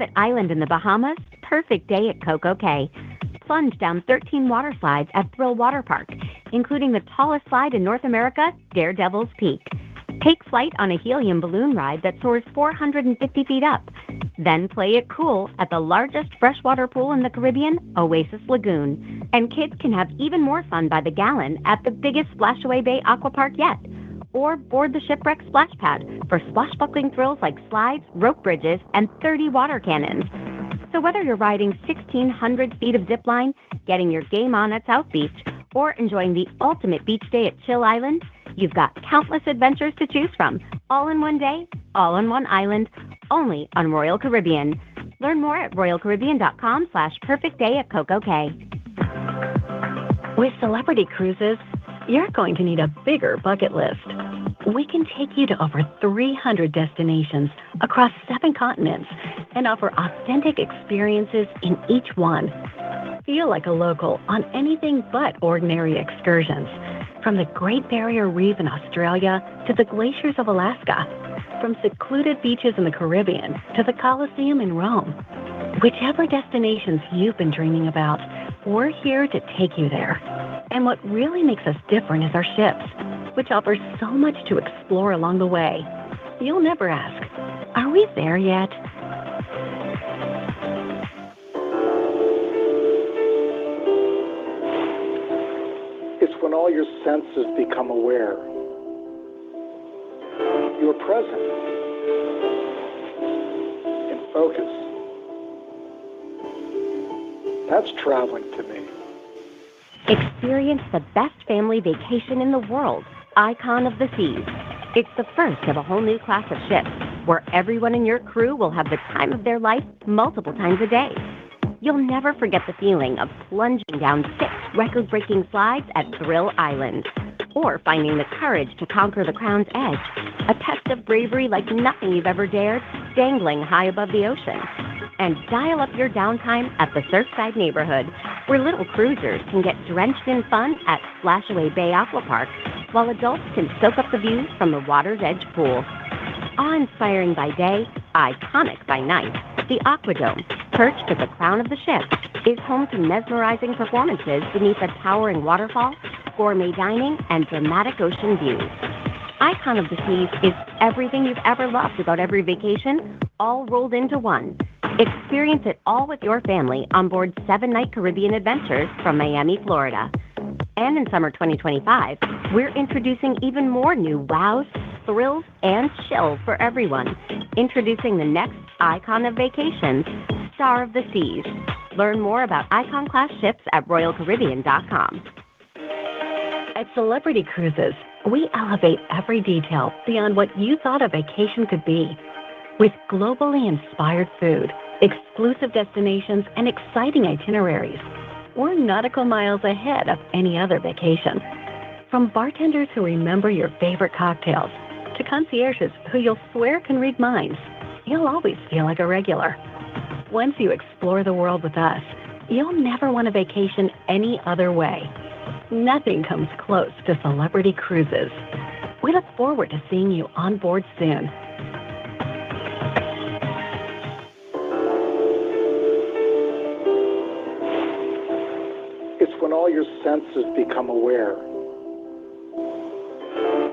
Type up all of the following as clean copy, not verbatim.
private island in the Bahamas, perfect day at Coco Cay. Plunge down 13 water slides at Thrill Water Park, including the tallest slide in North America, Daredevil's Peak. Take flight on a helium balloon ride that soars 450 feet up. Then play it cool at the largest freshwater pool in the Caribbean, Oasis Lagoon. And kids can have even more fun by the gallon at the biggest Splashaway Bay aqua park yet. Or board the Shipwreck Splash Pad for swashbuckling thrills like slides, rope bridges, and 30 water cannons. So whether you're riding 1,600 feet of zip line, getting your game on at South Beach, or enjoying the ultimate beach day at Chill Island, you've got countless adventures to choose from, all in one day, all on one island, only on Royal Caribbean. Learn more at royalcaribbean.com/perfect day at Coco Cay. With Celebrity Cruises, you're going to need a bigger bucket list. We can take you to over 300 destinations across 7 continents and offer authentic experiences in each one. Feel like a local on anything but ordinary excursions, from the Great Barrier Reef in Australia to the glaciers of Alaska, from secluded beaches in the Caribbean to the Colosseum in Rome. Whichever destinations you've been dreaming about, we're here to take you there. And what really makes us different is our ships, which offer so much to explore along the way. You'll never ask, are we there yet? It's when all your senses become aware. You're present in focus. That's traveling to me. Experience the best family vacation in the world, Icon of the Seas. It's the first of a whole new class of ships, where everyone in your crew will have the time of their life multiple times a day. You'll never forget the feeling of plunging down 6 record-breaking slides at Thrill Island, or finding the courage to conquer the Crown's Edge, a test of bravery like nothing you've ever dared, dangling high above the ocean. And dial up your downtime at the Surfside neighborhood, where little cruisers can get drenched in fun at Splashaway Bay Aqua Park, while adults can soak up the views from the water's edge pool. Awe-inspiring by day, iconic by night, the Aquadome, perched at the crown of the ship, is home to mesmerizing performances beneath a towering waterfall, gourmet dining, and dramatic ocean views. Icon of the Seas is everything you've ever loved about every vacation, all rolled into one. Experience it all with your family on board 7-night Caribbean adventures from Miami, Florida. And in summer 2025, we're introducing even more new wows, thrills, and chills for everyone. Introducing the next icon of vacations, Star of the Seas. Learn more about Icon-class ships at royalcaribbean.com. At Celebrity Cruises, we elevate every detail beyond what you thought a vacation could be. With globally inspired food, exclusive destinations, and exciting itineraries, we're nautical miles ahead of any other vacation. From bartenders who remember your favorite cocktails to concierges who you'll swear can read minds, you'll always feel like a regular. Once you explore the world with us, you'll never want a vacation any other way. Nothing comes close to Celebrity Cruises. We look forward to seeing you on board soon. It's when all your senses become aware.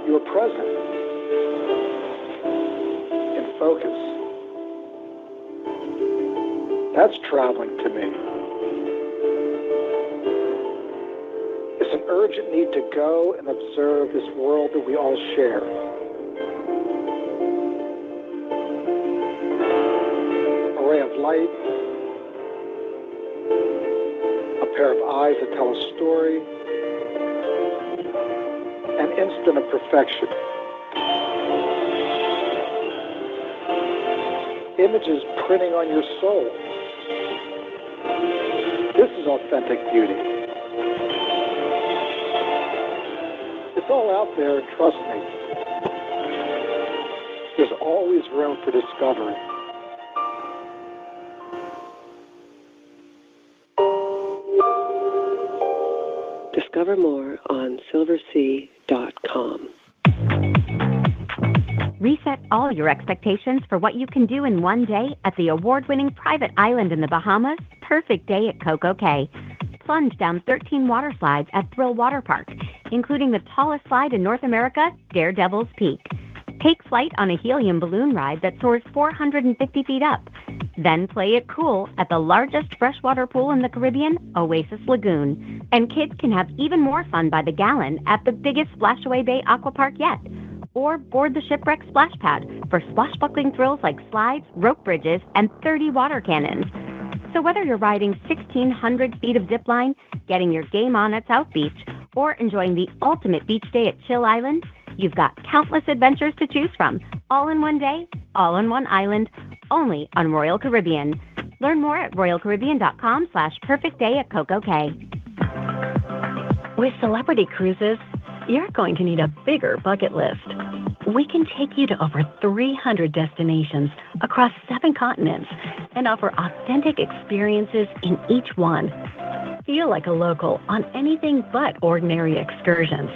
You're present in focus. That's traveling to me. It's an urgent need to go and observe this world that we all share. A ray of light, a pair of eyes that tell a story, an instant of perfection. Images printing on your soul. This is authentic beauty. It's all out there, trust me. There's always room for discovery. Discover more on silversea.com. Reset all your expectations for what you can do in one day at the award-winning private island in the Bahamas, Perfect Day at Coco Cay. Plunge down 13 water slides at Thrill Water Park, including the tallest slide in North America, Daredevil's Peak. Take flight on a helium balloon ride that soars 450 feet up. Then play it cool at the largest freshwater pool in the Caribbean, Oasis Lagoon. And kids can have even more fun by the gallon at the biggest Splashaway Bay aqua park yet. Or board the Shipwreck Splash Pad for swashbuckling thrills like slides, rope bridges, and 30 water cannons. So whether you're riding 1,600 feet of zip line, getting your game on at South Beach, or enjoying the ultimate beach day at Chill Island, you've got countless adventures to choose from, all in one day, all on one island, only on Royal Caribbean. Learn more at royalcaribbean.com/perfectday at Coco Cay. With Celebrity Cruises, you're going to need a bigger bucket list. We can take you to over 300 destinations across 7 continents and offer authentic experiences in each one. Feel like a local on anything but ordinary excursions.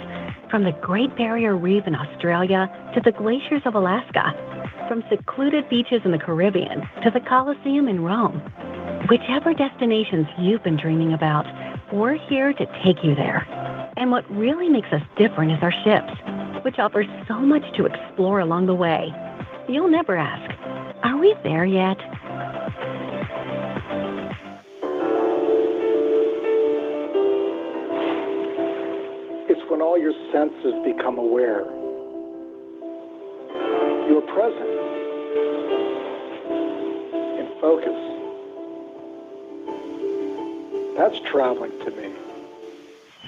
From the Great Barrier Reef in Australia to the glaciers of Alaska, from secluded beaches in the Caribbean to the Colosseum in Rome. Whichever destinations you've been dreaming about, we're here to take you there. And what really makes us different is our ships, which offer so much to explore along the way. You'll never ask, are we there yet? It's when all your senses become aware. You're present in focus. That's traveling to me.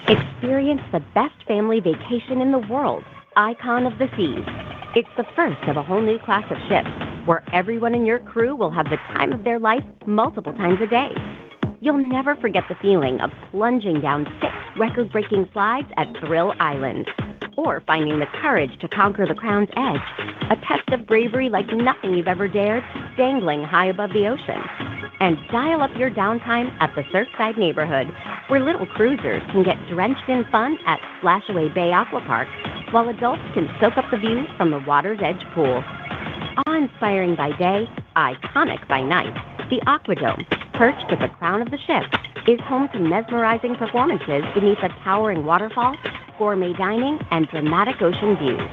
Experience the best family vacation in the world, Icon of the Seas. It's the first of a whole new class of ships where everyone in your crew will have the time of their life multiple times a day. You'll never forget the feeling of plunging down 6 record-breaking slides at Thrill Island, or finding the courage to conquer the Crown's Edge, a test of bravery like nothing you've ever dared, dangling high above the ocean. And dial up your downtime at the Surfside neighborhood, where little cruisers can get drenched in fun at Splashaway Bay Aqua Park, while adults can soak up the views from the water's edge pool. Awe-inspiring by day, iconic by night, the Aquadome, perched at the crown of the ship, is home to mesmerizing performances beneath a towering waterfall, gourmet dining, and dramatic ocean views.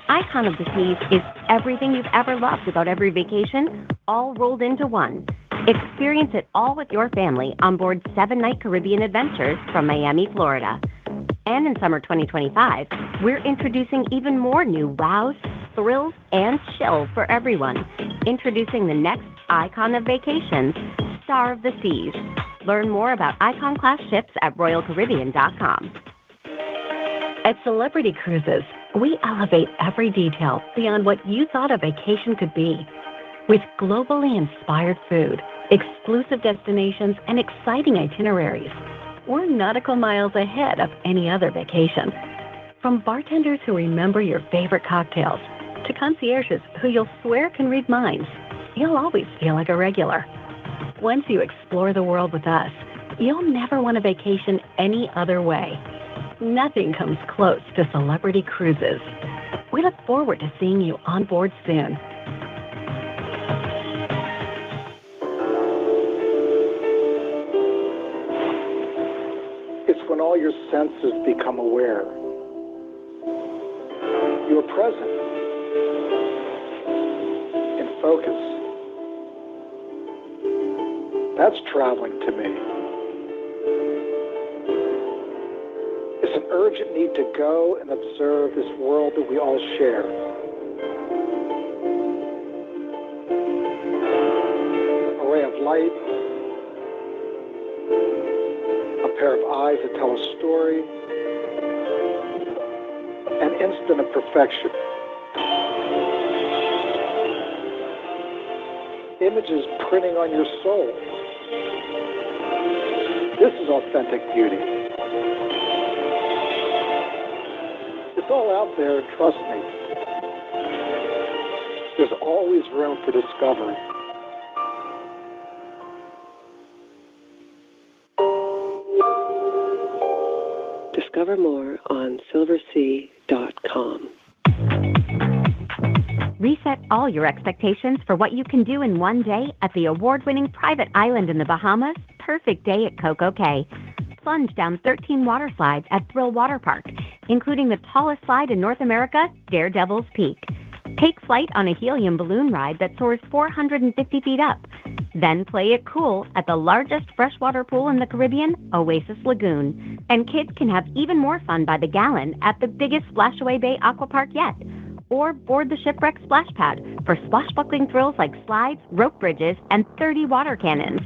Icon of the Seas is everything you've ever loved about every vacation, all rolled into one. Experience it all with your family on board 7-night Caribbean adventures from Miami, Florida. And in summer 2025, we're introducing even more new wows, thrills, and chill for everyone. Introducing the next icon of vacations, Star of the Seas. Learn more about Icon-class ships at royalcaribbean.com. At Celebrity Cruises, we elevate every detail beyond what you thought a vacation could be. With globally inspired food, exclusive destinations, and exciting itineraries, we're nautical miles ahead of any other vacation. From bartenders who remember your favorite cocktails to concierges who you'll swear can read minds, you'll always feel like a regular. Once you explore the world with us, you'll never want a vacation any other way. Nothing comes close to Celebrity Cruises. We look forward to seeing you on board soon. It's when all your senses become aware. You're present in focus. That's traveling to me. It's an urgent need to go and observe this world that we all share. A ray of light, a pair of eyes that tell a story, an instant of perfection. Images printing on your soul. This is authentic beauty. It's all out there, trust me. There's always room for discovery. Discover more on silversea.com. Reset all your expectations for what you can do in one day at the award-winning private island in the Bahamas, Perfect Day at Coco Cay. Plunge down 13 water slides at Thrill Water Park, including the tallest slide in North America, Daredevil's Peak. Take flight on a helium balloon ride that soars 450 feet up. Then play it cool at the largest freshwater pool in the Caribbean, Oasis Lagoon. And kids can have even more fun by the gallon at the biggest Splashaway Bay aqua park yet. Or board the Shipwreck Splash Pad for swashbuckling thrills like slides, rope bridges, and 30 water cannons.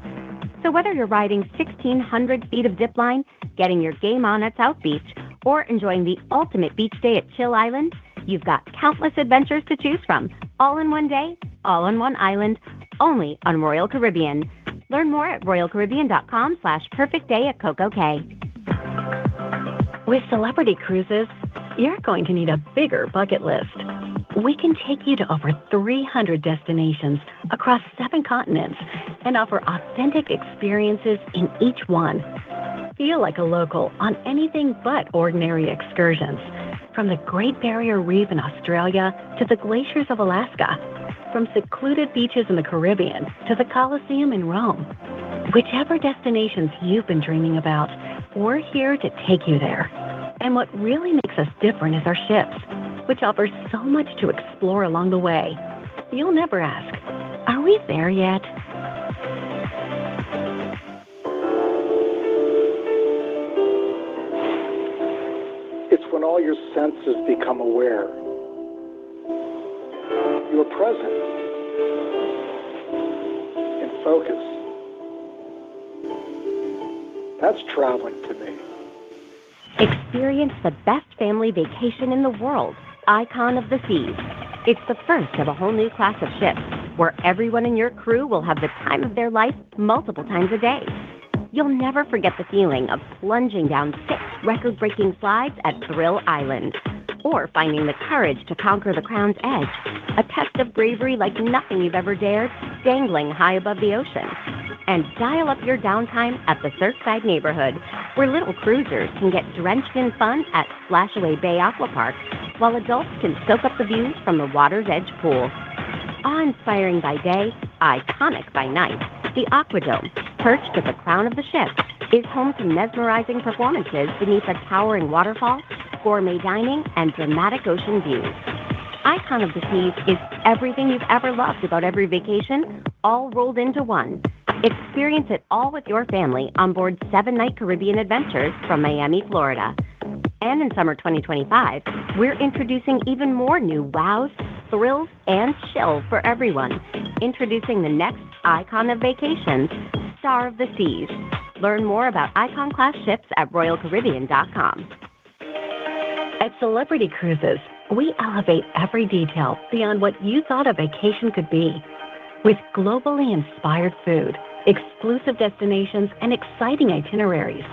So whether you're riding 1,600 feet of zip line, getting your game on at South Beach, or enjoying the ultimate beach day at Chill Island, you've got countless adventures to choose from, all in one day, all on one island, only on Royal Caribbean. Learn more at royalcaribbean.com/perfectday at Coco Cay. With Celebrity Cruises, you're going to need a bigger bucket list. We can take you to over 300 destinations across 7 continents and offer authentic experiences in each one. Feel like a local on anything but ordinary excursions. From the Great Barrier Reef in Australia to the glaciers of Alaska, from secluded beaches in the Caribbean to the Colosseum in Rome. Whichever destinations you've been dreaming about, we're here to take you there. And what really makes us different is our ships, which offer so much to explore along the way. You'll never ask, are we there yet? It's when all your senses become aware. You're present in focus. That's traveling to me. Experience the best family vacation in the world, Icon of the Seas. It's the first of a whole new class of ships where everyone in your crew will have the time of their life multiple times a day. You'll never forget the feeling of plunging down 6 record-breaking slides at Thrill Island, or finding the courage to conquer the Crown's Edge, a test of bravery like nothing you've ever dared, dangling high above the ocean. And dial up your downtime at the Surfside neighborhood, where little cruisers can get drenched in fun at Splashaway Bay Aqua Park, while adults can soak up the views from the water's edge pool. Awe-inspiring by day, iconic by night, the Aquadome, perched at the crown of the ship, is home to mesmerizing performances beneath a towering waterfall, gourmet dining, and dramatic ocean views. Icon of the Seas is everything you've ever loved about every vacation, all rolled into one. Experience it all with your family on board 7-night Caribbean adventures from Miami, Florida. And in summer 2025, we're introducing even more new wows, thrills, and chill for everyone. Introducing the next Icon of Vacations, Star of the Seas. Learn more about Icon-class ships at royalcaribbean.com. At Celebrity Cruises, we elevate every detail beyond what you thought a vacation could be. With globally inspired food, exclusive destinations, and exciting itineraries,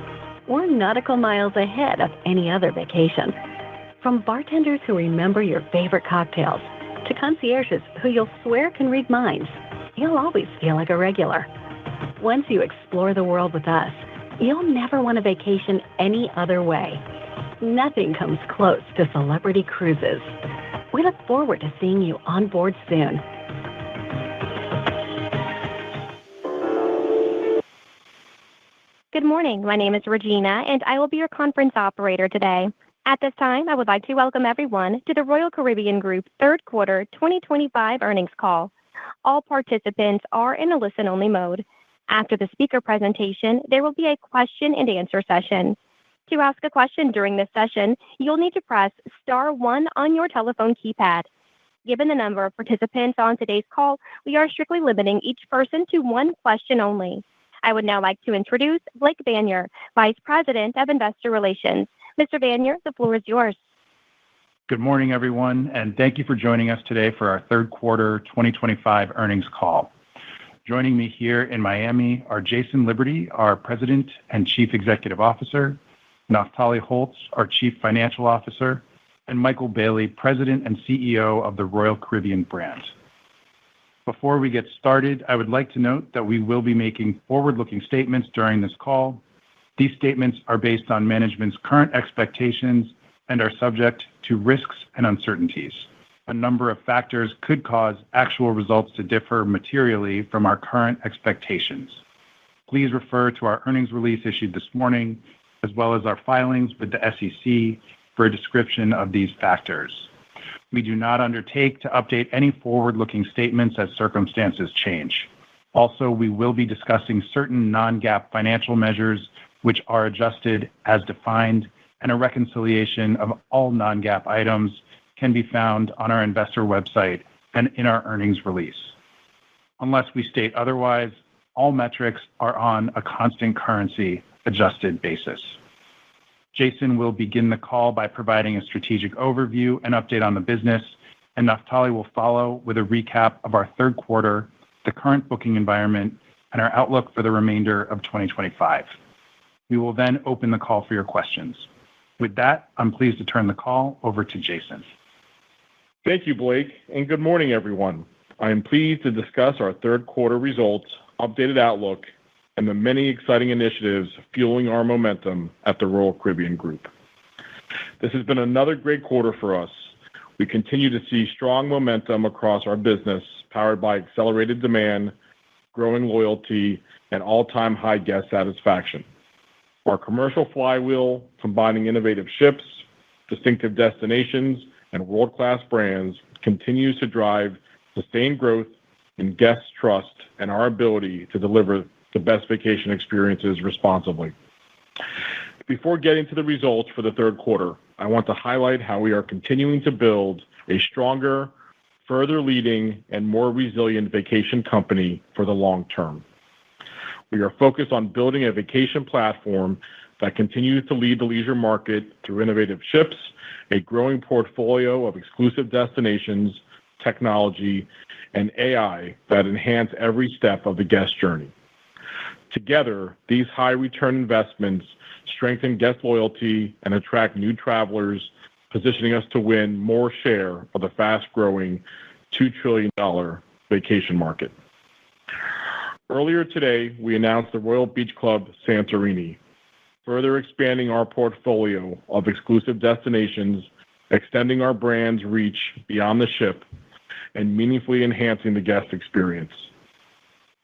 we're nautical miles ahead of any other vacation. From bartenders who remember your favorite cocktails to concierges who you'll swear can read minds, you'll always feel like a regular. Once you explore the world with us, you'll never want a vacation any other way. Nothing comes close to Celebrity Cruises. We look forward to seeing you on board soon. Good morning. My name is Regina, and I will be your conference operator today. At this time, I would like to welcome everyone to the Royal Caribbean Group Third Quarter 2025 Earnings Call. All participants are in a listen-only mode. After the speaker presentation, there will be a question-and-answer session. To ask a question during this session, you'll need to press star 1 on your telephone keypad. Given the number of participants on today's call, we are strictly limiting each person to 1 question only. I would now like to introduce Blake Vanier, Vice President of Investor Relations. Mr. Vanier, the floor is yours. Good morning, everyone, and thank you for joining us today for our third quarter 2025 earnings call. Joining me here in Miami are Jason Liberty, our President and Chief Executive Officer, Naftali Holtz, our Chief Financial Officer, and Michael Bailey, President and CEO of the Royal Caribbean brand. Before we get started, I would like to note that we will be making forward-looking statements during this call. These statements are based on management's current expectations and are subject to risks and uncertainties. A number of factors could cause actual results to differ materially from our current expectations. Please refer to our earnings release issued this morning, as well as our filings with the SEC for a description of these factors. We do not undertake to update any forward-looking statements as circumstances change. Also, we will be discussing certain non-GAAP financial measures which are adjusted as defined, and a reconciliation of all non-GAAP items can be found on our investor website and in our earnings release. Unless we state otherwise, all metrics are on a constant currency adjusted basis. Jason will begin the call by providing a strategic overview and update on the business, and Naftali will follow with a recap of our third quarter, the current booking environment, and our outlook for the remainder of 2025. We will then open the call for your questions. With that, I'm pleased to turn the call over to Jason. Thank you, Blake, and good morning, everyone. I am pleased to discuss our third quarter results, updated outlook, and the many exciting initiatives fueling our momentum at the Royal Caribbean Group. This has been another great quarter for us. We continue to see strong momentum across our business, powered by accelerated demand, growing loyalty, and all-time high guest satisfaction. Our commercial flywheel, combining innovative ships, distinctive destinations, and world-class brands, continues to drive sustained growth in guest trust and our ability to deliver the best vacation experiences responsibly. Before getting to the results for the third quarter, I want to highlight how we are continuing to build a stronger, further leading, and more resilient vacation company for the long term. We are focused on building a vacation platform that continues to lead the leisure market through innovative ships, a growing portfolio of exclusive destinations, technology, and AI that enhance every step of the guest journey. Together, these high-return investments strengthen guest loyalty and attract new travelers, positioning us to win more share of the fast-growing $2 trillion vacation market. Earlier today, we announced the Royal Beach Club Santorini, further expanding our portfolio of exclusive destinations, extending our brand's reach beyond the ship, and meaningfully enhancing the guest experience.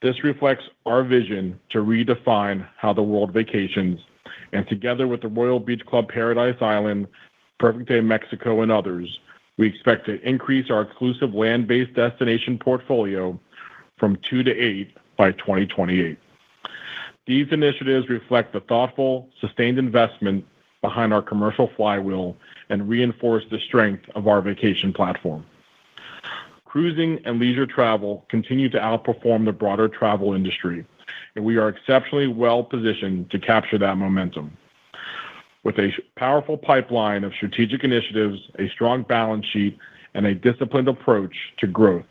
This reflects our vision to redefine how the world vacations, and together with the Royal Beach Club Paradise Island, Perfect Day Mexico, and others, we expect to increase our exclusive land-based destination portfolio from 2 to 8 by 2028. These initiatives reflect the thoughtful, sustained investment behind our commercial flywheel and reinforce the strength of our vacation platform. Cruising and leisure travel continue to outperform the broader travel industry, and we are exceptionally well positioned to capture that momentum. With a powerful pipeline of strategic initiatives, a strong balance sheet, and a disciplined approach to growth,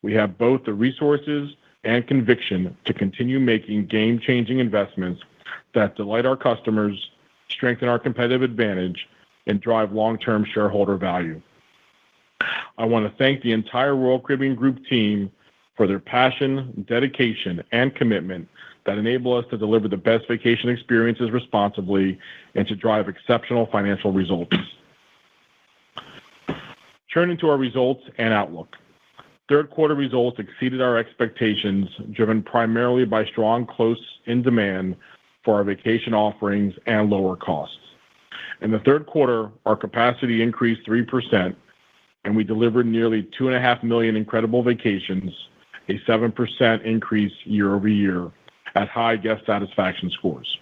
we have both the resources and conviction to continue making game-changing investments that delight our customers, strengthen our competitive advantage, and drive long-term shareholder value. I want to thank the entire Royal Caribbean Group team for their passion, dedication, and commitment that enable us to deliver the best vacation experiences responsibly and to drive exceptional financial results. Turning to our results and outlook. Third quarter results exceeded our expectations, driven primarily by strong close-in demand for our vacation offerings and lower costs. In the third quarter, our capacity increased 3%, and we delivered nearly 2.5 million incredible vacations, a 7% increase year over year, at high guest satisfaction scores.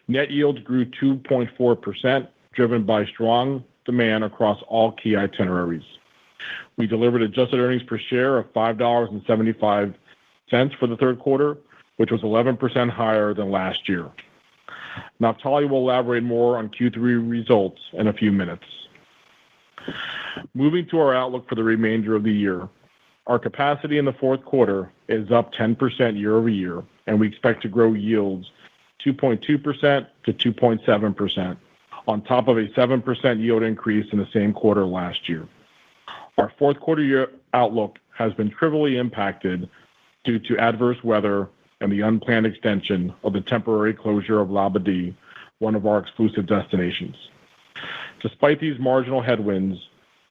Net yields grew 2.4%, driven by strong demand across all key itineraries. We delivered adjusted earnings per share of $5.75 for the third quarter, which was 11% higher than last year. Naftali will elaborate more on Q3 results in a few minutes. Moving to our outlook for the remainder of the year, our capacity in the fourth quarter is up 10% year over year, and we expect to grow yields 2.2% to 2.7%, on top of a 7% yield increase in the same quarter last year. Our fourth quarter year outlook has been trivially impacted due to adverse weather and the unplanned extension of the temporary closure of Labadee, one of our exclusive destinations. Despite these marginal headwinds,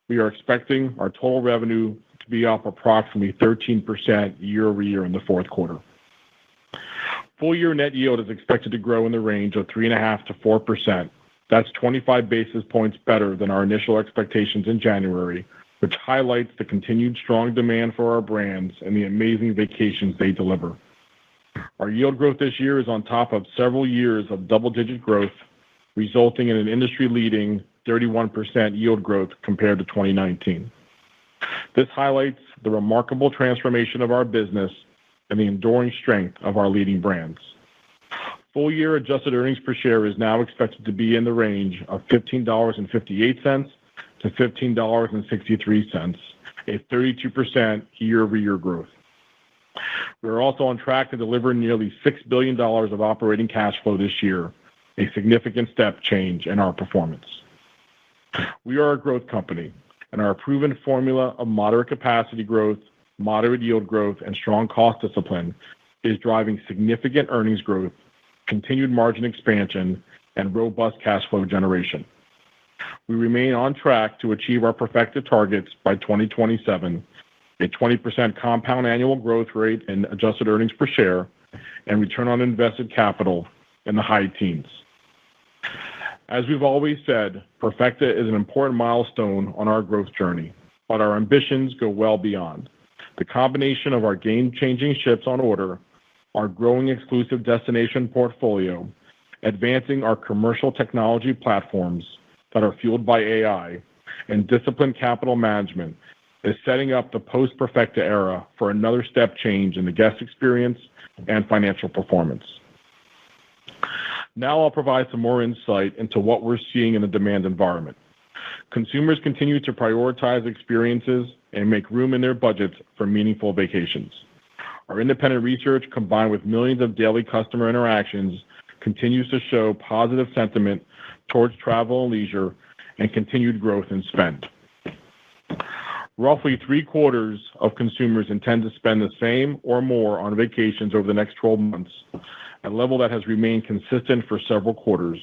we are expecting our total revenue to be up approximately 13% year-over-year in the fourth quarter. Full-year net yield is expected to grow in the range of 3.5% to 4%. That's 25 basis points better than our initial expectations in January, which highlights the continued strong demand for our brands and the amazing vacations they deliver. Our yield growth this year is on top of several years of double-digit growth, resulting in an industry-leading 31% yield growth compared to 2019. This highlights the remarkable transformation of our business and the enduring strength of our leading brands. Full-year adjusted earnings per share is now expected to be in the range of $15.58 to $15.63, a 32% year-over-year growth. We are also on track to deliver nearly $6 billion of operating cash flow this year, a significant step change in our performance. We are a growth company, and our proven formula of moderate capacity growth, moderate yield growth, and strong cost discipline is driving significant earnings growth, continued margin expansion, and robust cash flow generation. We remain on track to achieve our perfected targets by 2027, a 20% compound annual growth rate in adjusted earnings per share, and return on invested capital in the high teens. As we've always said, Perfecta is an important milestone on our growth journey, but our ambitions go well beyond. The combination of our game-changing ships on order, our growing exclusive destination portfolio, advancing our commercial technology platforms that are fueled by AI, and disciplined capital management is setting up the post-Perfecta era for another step change in the guest experience and financial performance. Now I'll provide some more insight into what we're seeing in the demand environment. Consumers continue to prioritize experiences and make room in their budgets for meaningful vacations. Our independent research, combined with millions of daily customer interactions, continues to show positive sentiment towards travel and leisure and continued growth in spend. Roughly 3/4 of consumers intend to spend the same or more on vacations over the next 12 months, a level that has remained consistent for several quarters,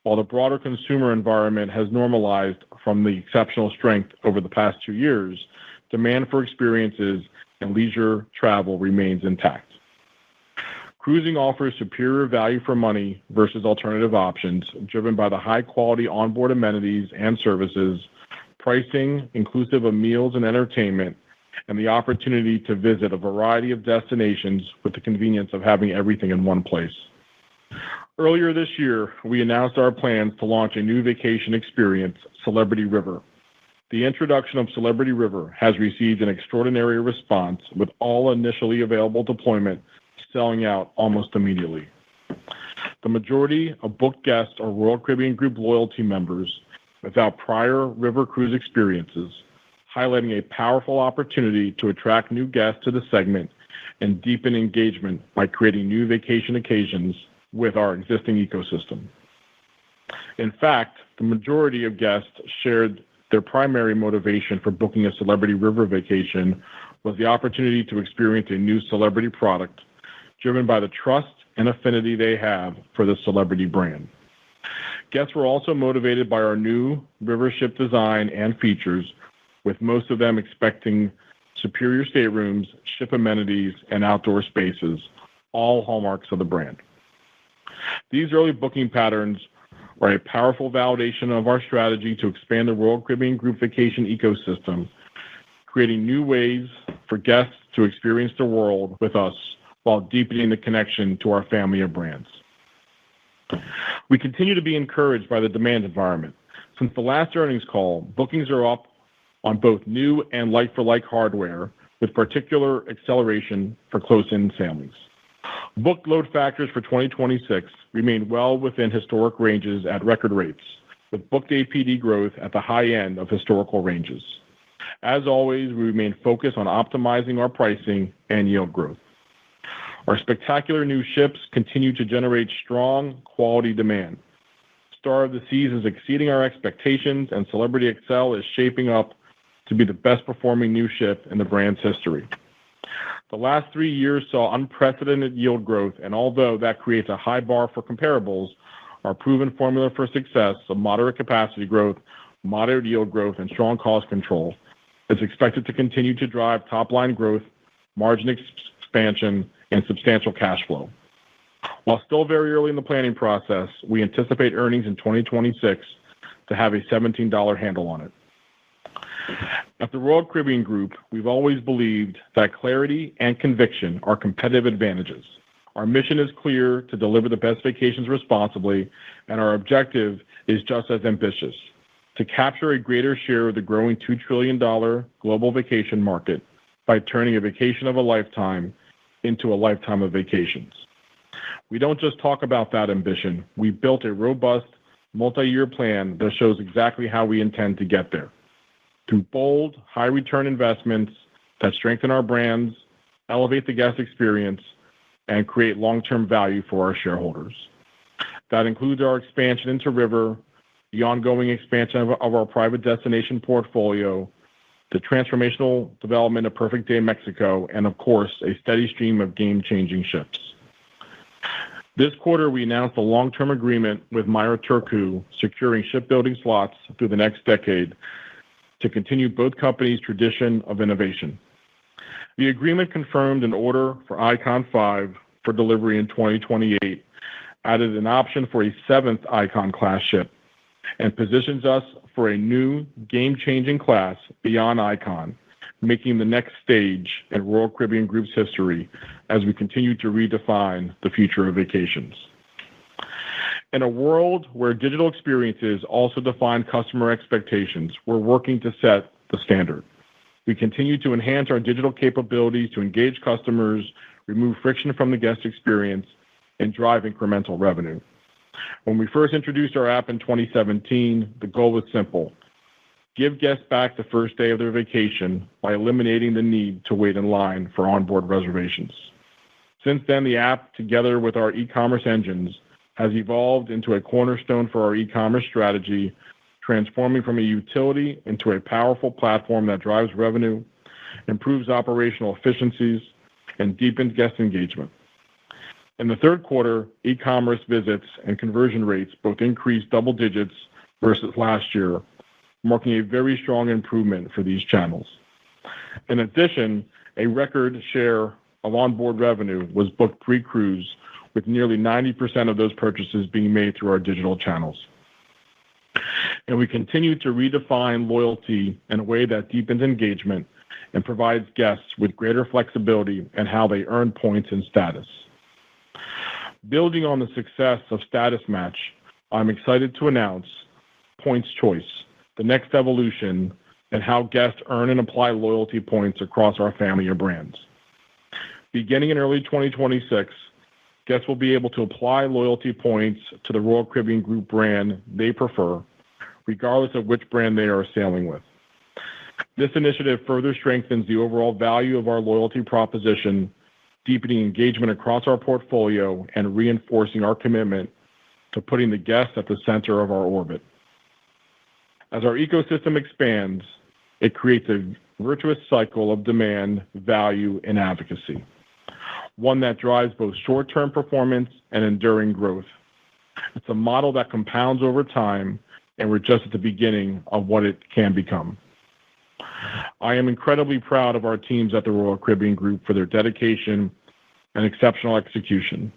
while the broader consumer environment has normalized from the exceptional strength over the past 2 years. Demand for experiences and leisure travel remains intact. Cruising offers superior value for money versus alternative options, driven by the high-quality onboard amenities and services, pricing inclusive of meals and entertainment, and the opportunity to visit a variety of destinations with the convenience of having everything in one place. Earlier this year, we announced our plans to launch a new vacation experience, Celebrity River. The introduction of Celebrity River has received an extraordinary response, with all initially available deployment selling out almost immediately. The majority of booked guests are Royal Caribbean Group loyalty members without prior river cruise experiences, highlighting a powerful opportunity to attract new guests to the segment and deepen engagement by creating new vacation occasions with our existing ecosystem. In fact, the majority of guests shared their primary motivation for booking a Celebrity River vacation was the opportunity to experience a new celebrity product, driven by the trust and affinity they have for the Celebrity brand. Guests were also motivated by our new river ship design and features, with most of them expecting superior staterooms, ship amenities, and outdoor spaces, all hallmarks of the brand. These early booking patterns are a powerful validation of our strategy to expand the Royal Caribbean Group vacation ecosystem, creating new ways for guests to experience the world with us while deepening the connection to our family of brands. We continue to be encouraged by the demand environment. Since the last earnings call, bookings are up on both new and like-for-like hardware, with particular acceleration for close-in families. Booked load factors for 2026 remain well within historic ranges at record rates, with booked APD growth at the high end of historical ranges. As always, we remain focused on optimizing our pricing and yield growth. Our spectacular new ships continue to generate strong quality demand. Star of the Seas is exceeding our expectations, and Celebrity Excel is shaping up to be the best-performing new ship in the brand's history. The last 3 years saw unprecedented yield growth, and although that creates a high bar for comparables, our proven formula for success of moderate capacity growth, moderate yield growth, and strong cost control, is expected to continue to drive top-line growth, margin expansion, and substantial cash flow. While still very early in the planning process, we anticipate earnings in 2026 to have a $17 handle on it. At the Royal Caribbean Group, we've always believed that clarity and conviction are competitive advantages. Our mission is clear: to deliver the best vacations responsibly, and our objective is just as ambitious: to capture a greater share of the growing $2 trillion global vacation market by turning a vacation of a lifetime into a lifetime of vacations. We don't just talk about that ambition. We built a robust, multi-year plan that shows exactly how we intend to get there. Through bold, high-return investments that strengthen our brands, elevate the guest experience, and create long-term value for our shareholders. That includes our expansion into river, the ongoing expansion of our private destination portfolio, the transformational development of Perfect Day Mexico, and of course, a steady stream of game-changing ships. This quarter, we announced a long-term agreement with Meyer Turku, securing shipbuilding slots through the next decade to continue both companies' tradition of innovation. The agreement confirmed an order for Icon 5 for delivery in 2028, added an option for a 7th Icon-class ship, and positions us for a new game-changing class beyond Icon, making the next stage in Royal Caribbean Group's history as we continue to redefine the future of vacations. In a world where digital experiences also define customer expectations, we're working to set the standard. We continue to enhance our digital capabilities to engage customers, remove friction from the guest experience, and drive incremental revenue. When we first introduced our app in 2017, the goal was simple: give guests back the first day of their vacation by eliminating the need to wait in line for onboard reservations. Since then, the app, together with our e-commerce engines, has evolved into a cornerstone for our e-commerce strategy, transforming from a utility into a powerful platform that drives revenue, improves operational efficiencies, and deepens guest engagement. In the third quarter, e-commerce visits and conversion rates both increased double digits versus last year, marking a very strong improvement for these channels. In addition, a record share of onboard revenue was booked pre-cruise, with nearly 90% of those purchases being made through our digital channels. And we continue to redefine loyalty in a way that deepens engagement and provides guests with greater flexibility in how they earn points and status. Building on the success of Status Match, I'm excited to announce Points Choice, the next evolution in how guests earn and apply loyalty points across our family of brands. Beginning in early 2026, guests will be able to apply loyalty points to the Royal Caribbean Group brand they prefer, regardless of which brand they are sailing with. This initiative further strengthens the overall value of our loyalty proposition, deepening engagement across our portfolio and reinforcing our commitment to putting the guest at the center of our orbit. As our ecosystem expands, it creates a virtuous cycle of demand, value, and advocacy, one that drives both short-term performance and enduring growth. It's a model that compounds over time, and we're just at the beginning of what it can become. I am incredibly proud of our teams at the Royal Caribbean Group for their dedication and exceptional execution.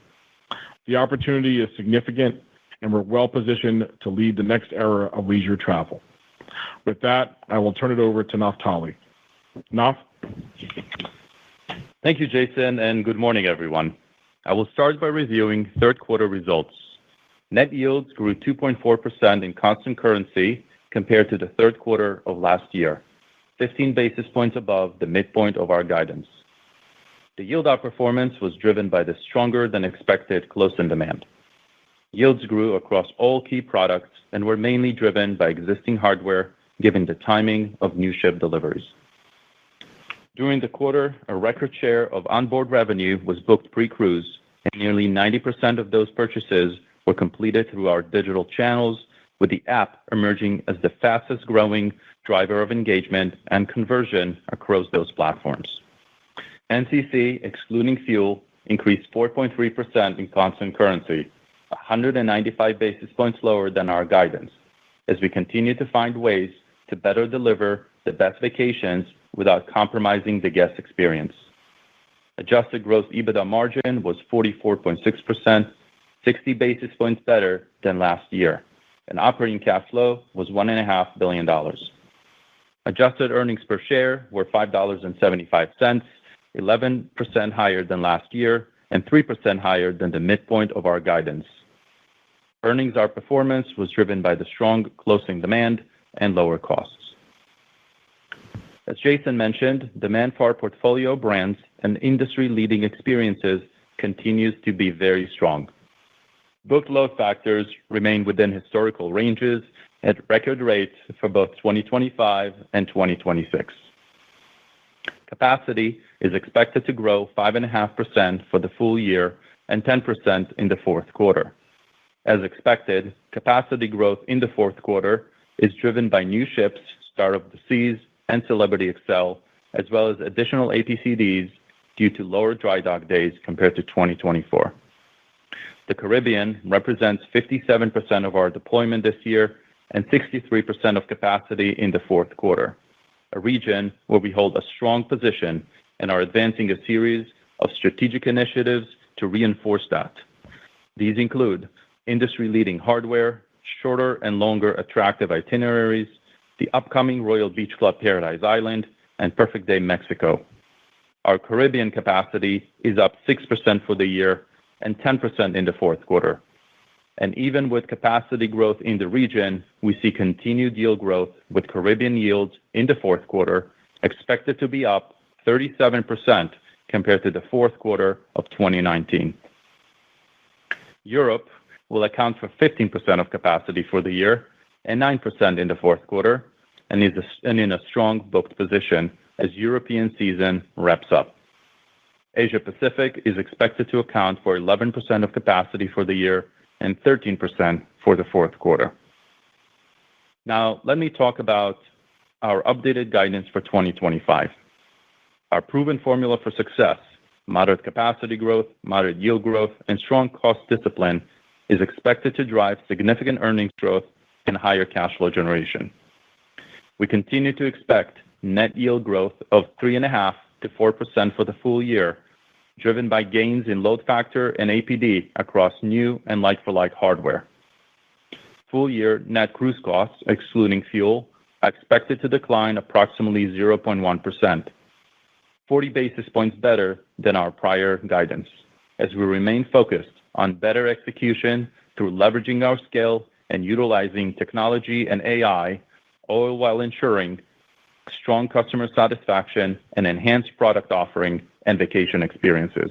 The opportunity is significant, and we're well positioned to lead the next era of leisure travel. With that, I will turn it over to Naftali. Naf? Thank you, Jason, and good morning, everyone. I will start by reviewing third quarter results. Net yields grew 2.4% in constant currency compared to the third quarter of last year, 15 basis points above the midpoint of our guidance. The yield outperformance was driven by the stronger than expected close-in demand. Yields grew across all key products and were mainly driven by existing hardware, given the timing of new ship deliveries. During the quarter, a record share of onboard revenue was booked pre-cruise, and nearly 90% of those purchases were completed through our digital channels, with the app emerging as the fastest growing driver of engagement and conversion across those platforms. NCC, excluding fuel, increased 4.3% in constant currency, 195 basis points lower than our guidance, as we continue to find ways to better deliver the best vacations without compromising the guest experience. Adjusted gross EBITDA margin was 44.6%, 60 basis points better than last year, and operating cash flow was $1.5 billion. Adjusted earnings per share were $5.75, 11% higher than last year and 3% higher than the midpoint of our guidance. Earnings outperformance was driven by the strong closing demand and lower costs. As Jason mentioned, demand for our portfolio brands and industry-leading experiences continues to be very strong. Booked load factors remain within historical ranges at record rates for both 2025 and 2026. Capacity is expected to grow 5.5% for the full year and 10% in the fourth quarter. As expected, capacity growth in the fourth quarter is driven by new ships, Star of the Seas and Celebrity Xcel, as well as additional APCDs due to lower dry dock days compared to 2024. The Caribbean represents 57% of our deployment this year and 63% of capacity in the fourth quarter, a region where we hold a strong position and are advancing a series of strategic initiatives to reinforce that. These include industry-leading hardware, shorter and longer attractive itineraries, the upcoming Royal Beach Club Paradise Island, and Perfect Day Mexico. Our Caribbean capacity is up 6% for the year and 10% in the fourth quarter. And even with capacity growth in the region, we see continued yield growth, with Caribbean yields in the fourth quarter expected to be up 37% compared to the fourth quarter of 2019. Europe will account for 15% of capacity for the year and 9% in the fourth quarter, and is in a strong booked position as European season wraps up. Asia Pacific is expected to account for 11% of capacity for the year and 13% for the fourth quarter. Now, let me talk about our updated guidance for 2025. Our proven formula for success, moderate capacity growth, moderate yield growth, and strong cost discipline, is expected to drive significant earnings growth and higher cash flow generation. We continue to expect net yield growth of 3.5% to 4% for the full year, driven by gains in load factor and APD across new and like-for-like hardware. Full-year net cruise costs, excluding fuel, are expected to decline approximately 0.1%, 40 basis points better than our prior guidance, as we remain focused on better execution through leveraging our scale and utilizing technology and AI, all while ensuring strong customer satisfaction and enhanced product offering and vacation experiences.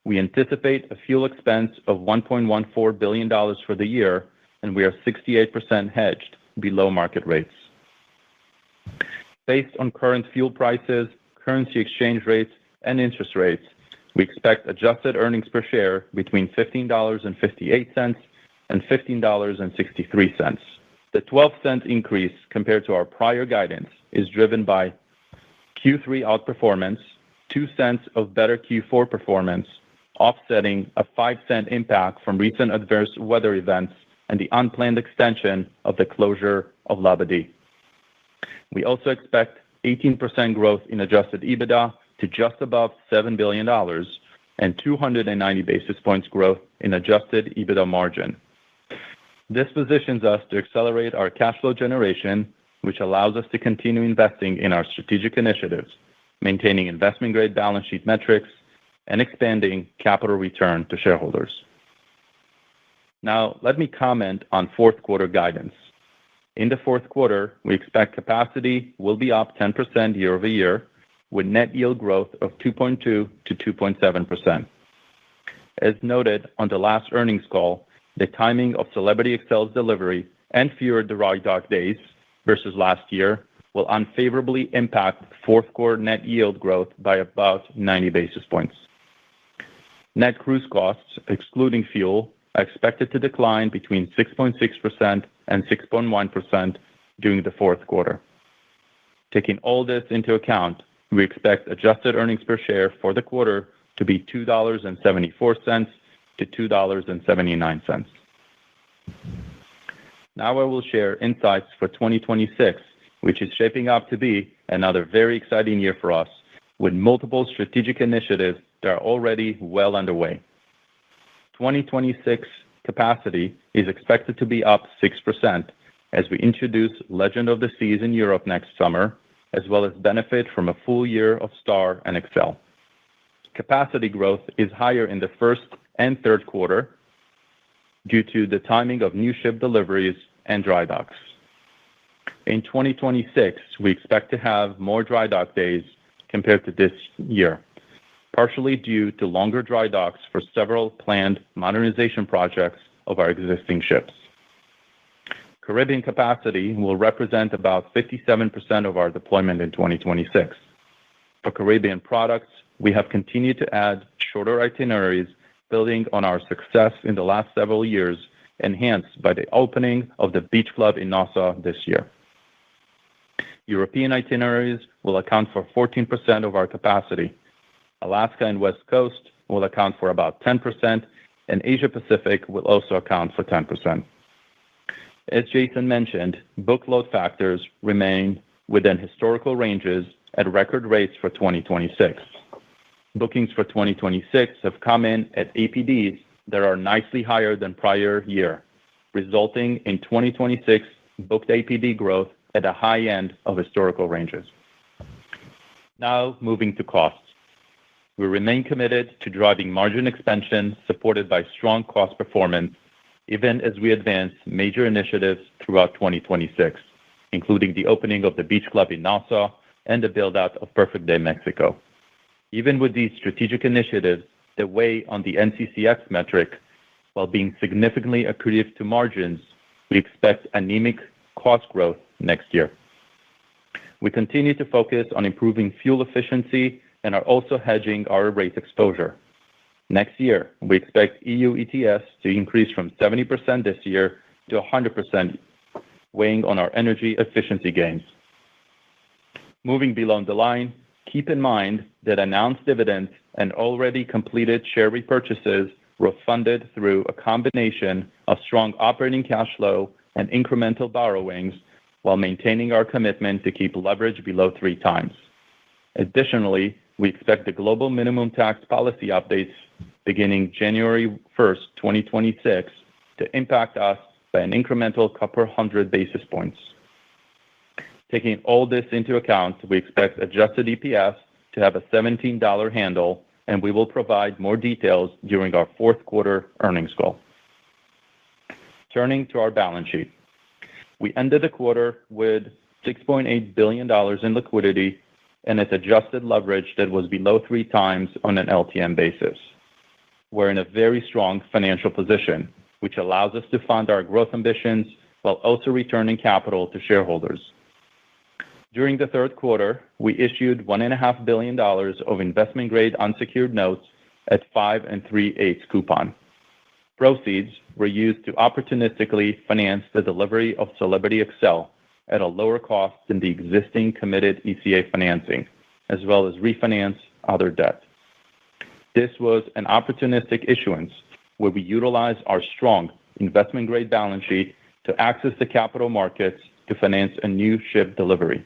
We anticipate a fuel expense of $1.14 billion for the year, and we are 68% hedged below market rates. Based on current fuel prices, currency exchange rates, and interest rates, we expect adjusted earnings per share between $15.58 and $15.63. The 12-cent increase compared to our prior guidance is driven by Q3 outperformance, 2 cents of better Q4 performance, offsetting a 5-cent impact from recent adverse weather events and the unplanned extension of the closure of Labadee. We also expect 18% growth in adjusted EBITDA to just above $7 billion and 290 basis points growth in adjusted EBITDA margin. This positions us to accelerate our cash flow generation, which allows us to continue investing in our strategic initiatives, maintaining investment-grade balance sheet metrics, and expanding capital return to shareholders. Now, let me comment on fourth quarter guidance. In the fourth quarter, we expect capacity will be up 10% year over year, with net yield growth of 2.2 to 2.7%. As noted on the last earnings call, the timing of Celebrity Xcel's delivery and fewer dry dock days versus last year will unfavorably impact fourth quarter net yield growth by about 90 basis points. Net cruise costs, excluding fuel, are expected to decline between 6.6% and 6.1% during the fourth quarter. Taking all this into account, we expect adjusted earnings per share for the quarter to be $2.74 to $2.79. Now I will share insights for 2026, which is shaping up to be another very exciting year for us, with multiple strategic initiatives that are already well underway. 2026 capacity is expected to be up 6% as we introduce Legend of the Seas in Europe next summer, as well as benefit from a full year of Star and Excel. Capacity growth is higher in the first and third quarter due to the timing of new ship deliveries and dry docks. In 2026, we expect to have more dry dock days compared to this year, partially due to longer dry docks for several planned modernization projects of our existing ships. Caribbean capacity will represent about 57% of our deployment in 2026. For Caribbean products, we have continued to add shorter itineraries, building on our success in the last several years, enhanced by the opening of the Beach Club in Nassau this year. European itineraries will account for 14% of our capacity. Alaska and West Coast will account for about 10%, and Asia Pacific will also account for 10%. As Jason mentioned, book load factors remain within historical ranges at record rates for 2026. Bookings for 2026 have come in at APDs that are nicely higher than prior year, resulting in 2026 booked APD growth at the high end of historical ranges. Now, moving to costs. We remain committed to driving margin expansion supported by strong cost performance, even as we advance major initiatives throughout 2026, including the opening of the Beach Club in Nassau and the build-out of Perfect Day Mexico. Even with these strategic initiatives that weigh on the NCCX metric, while being significantly accretive to margins, we expect anemic cost growth next year. We continue to focus on improving fuel efficiency and are also hedging our rate exposure. Next year, we expect EU ETS to increase from 70% this year to 100%, weighing on our energy efficiency gains. Moving below the line, keep in mind that announced dividends and already completed share repurchases were funded through a combination of strong operating cash flow and incremental borrowings while maintaining our commitment to keep leverage below 3x. Additionally, we expect the global minimum tax policy updates beginning January 1st, 2026, to impact us by an incremental couple hundred basis points. Taking all this into account, we expect adjusted EPS to have a $17 handle, and we will provide more details during our fourth quarter earnings call. Turning to our balance sheet. We ended the quarter with $6.8 billion in liquidity and its adjusted leverage that was below 3x on an LTM basis. We're in a very strong financial position, which allows us to fund our growth ambitions while also returning capital to shareholders. During the third quarter, we issued $1.5 billion of investment-grade unsecured notes at 5 3/8 coupon. Proceeds were used to opportunistically finance the delivery of Celebrity Xcel at a lower cost than the existing committed ECA financing, as well as refinance other debt. This was an opportunistic issuance where we utilized our strong investment-grade balance sheet to access the capital markets to finance a new ship delivery.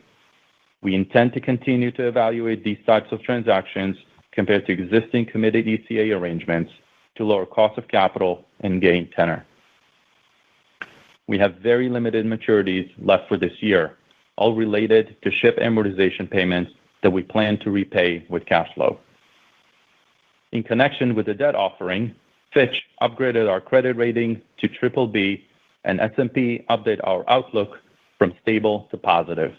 We intend to continue to evaluate these types of transactions compared to existing committed ECA arrangements to lower cost of capital and gain tenor. We have very limited maturities left for this year, all related to ship amortization payments that we plan to repay with cash flow. In connection with the debt offering, Fitch upgraded our credit rating to BBB, and S&P updated our outlook from stable to positive.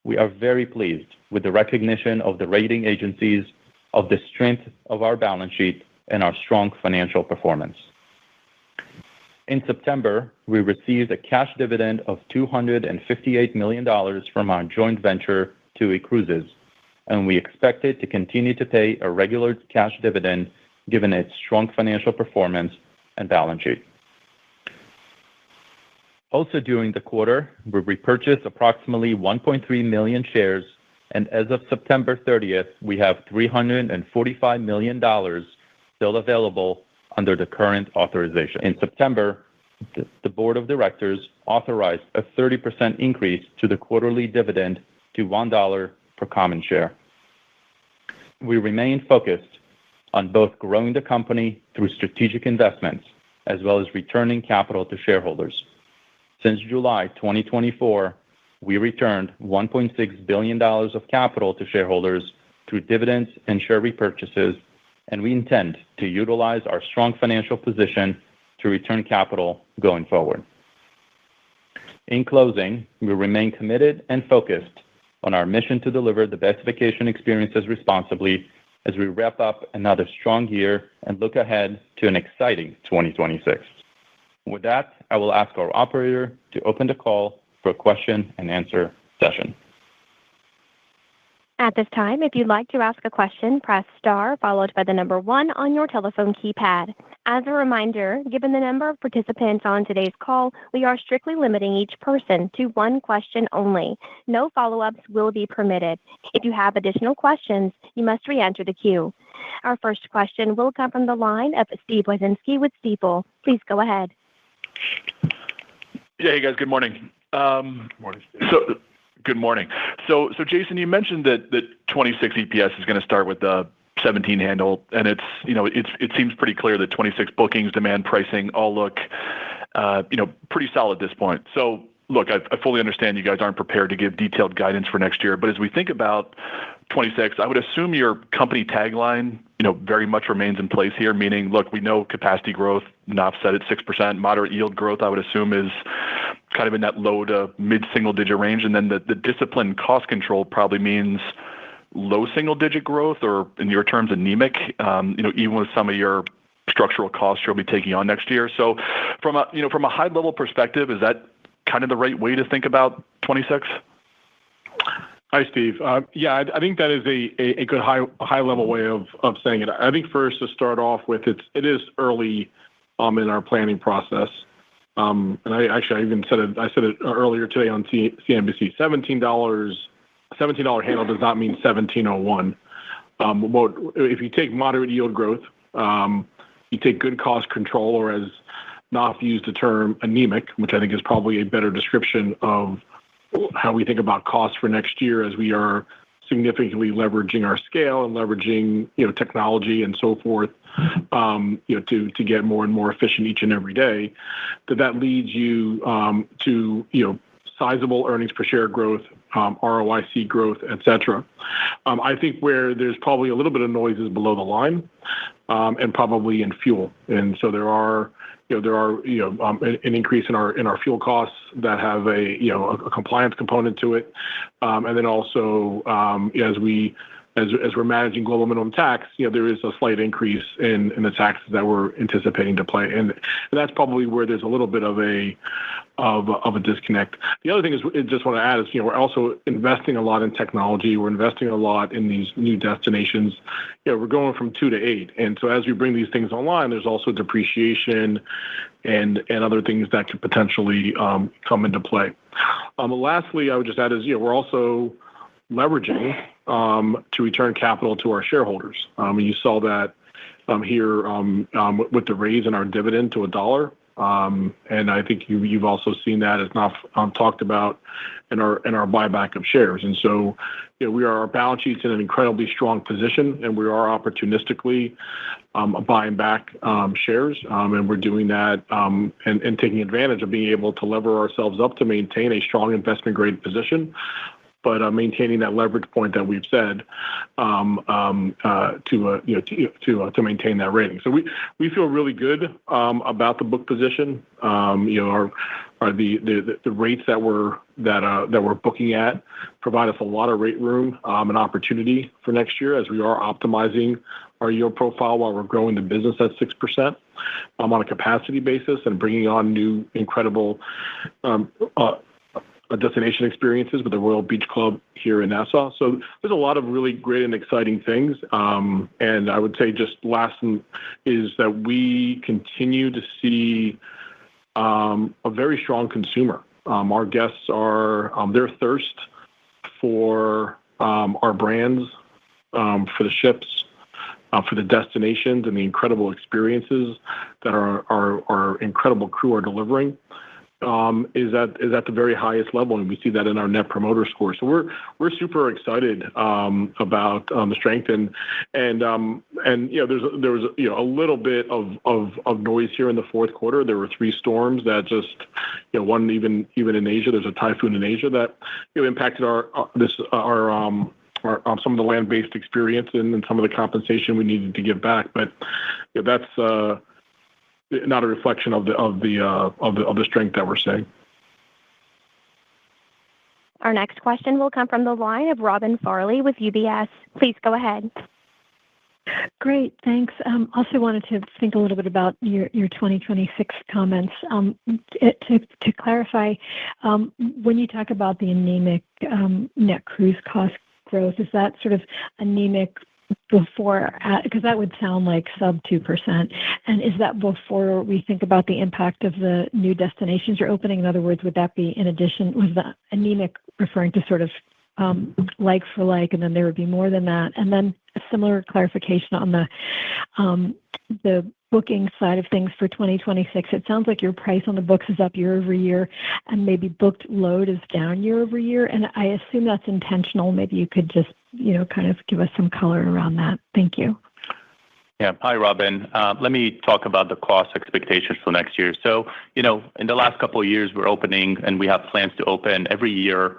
We are very pleased with the recognition of the rating agencies of the strength of our balance sheet and our strong financial performance. In September, we received a cash dividend of $258 million from our joint venture, TUI Cruises, and we expect it to continue to pay a regular cash dividend given its strong financial performance and balance sheet. Also during the quarter, we repurchased approximately 1.3 million shares, and as of September 30th, we have $345 million still available under the current authorization. In September, the board of directors authorized a 30% increase to the quarterly dividend to $1 per common share. We remain focused on both growing the company through strategic investments as well as returning capital to shareholders. Since July 2024, we returned $1.6 billion of capital to shareholders through dividends and share repurchases, and we intend to utilize our strong financial position to return capital going forward. In closing, we remain committed and focused on our mission to deliver the best vacation experiences responsibly as we wrap up another strong year and look ahead to an exciting 2026. With that, I will ask our operator to open the call for a question and answer session. At this time, if you'd like to ask a question, press star followed by the number 1 on your telephone keypad. As a reminder, given the number of participants on today's call, we are strictly limiting each person to 1 question only. No follow-ups will be permitted. If you have additional questions, you must re-enter the queue. Our first question will come from the line of Steve Wieczynski with Stifel. Please go ahead. Yeah, hey guys, good morning. Morning, Steve. Good morning. So Jason, you mentioned that 26 EPS is going to start with the 17 handle, and it seems pretty clear that 26 bookings, demand, pricing all look pretty solid at this point. So look, I fully understand you guys aren't prepared to give detailed guidance for next year, but as we think about 26, I would assume your company tagline very much remains in place here, meaning, look, we know capacity growth, NOF set at 6%, moderate yield growth, I would assume is kind of in that low to mid-single digit range, and then the disciplined cost control probably means low single digit growth, or in your terms, anemic, even with some of your structural costs you'll be taking on next year. So from a high level perspective, is that kind of the right way to think about 26? Hi, Steve. Yeah, I think that is a good high level way of saying it. I think first to start off with, it is early in our planning process. And I even said it earlier today on CNBC. $17 handle does not mean 1701. If you take moderate yield growth, you take good cost control, or as Knopf used the term anemic, which I think is probably a better description of how we think about costs for next year, as we are significantly leveraging our scale and leveraging technology and so forth to get more and more efficient each and every day. That leads you to sizable earnings per share growth, ROIC growth, etc. I think where there's probably a little bit of noise is below the line, and probably in fuel. And so there are an increase in our fuel costs that have a compliance component to it, and then also as we're managing global minimum tax, there is a slight increase in the taxes that we're anticipating to play, and that's probably where there's a little bit of a disconnect. The other thing is, I just want to add is, we're also investing a lot in technology. We're investing a lot in these new destinations. We're going from 2 to 8, and so as we bring these things online, there's also depreciation and other things that could potentially come into play. Lastly, I would just add is, we're also leveraging to return capital to our shareholders. You saw that here with the raise in our dividend to $1. And I think you've also seen that as Knopf talked about in our buyback of shares. And so our balance sheet's in an incredibly strong position, and we are opportunistically buying back shares, and we're doing that and taking advantage of being able to lever ourselves up to maintain a strong investment grade position, but maintaining that leverage point that we've said to maintain that rating. So we feel really good about the book position. The rates that we're booking at provide us a lot of rate room and opportunity for next year, as we are optimizing our yield profile while we're growing the business at 6% on a capacity basis and bringing on new incredible destination experiences with the Royal Beach Club here in Nassau. So there's a lot of really great and exciting things. And I would say just last is that we continue to see a very strong consumer. Our guests are their thirst for our brands, for the ships, for the destinations and the incredible experiences that our incredible crew are delivering is at the very highest level, and we see that in our Net Promoter Score. So we're super excited about the strength and there was a little bit of noise here in the fourth quarter. There were 3 storms that just one even in Asia. There's a typhoon in Asia that impacted some of the land-based experience and some of the compensation we needed to give back. But that's not a reflection of the strength that we're seeing. Our next question will come from the line of Robin Farley with UBS. Please go ahead. Great, thanks. Also wanted to think a little bit about your 2026 comments. To clarify, when you talk about the anemic net cruise cost growth, is that sort of anemic before, because that would sound like sub 2%, and is that before we think about the impact of the new destinations you're opening? In other words, would that be in addition? Was the anemic referring to sort of like for like, and then there would be more than that? And then a similar clarification on the booking side of things for 2026. It sounds like your price on the books is up year over year, and maybe booked load is down year over year. And I assume that's intentional. Maybe you could just kind of give us some color around that. Thank you. Yeah. Hi, Robin. Let me talk about the cost expectations for next year. So, in the last couple of years, we're opening, and we have plans to open every year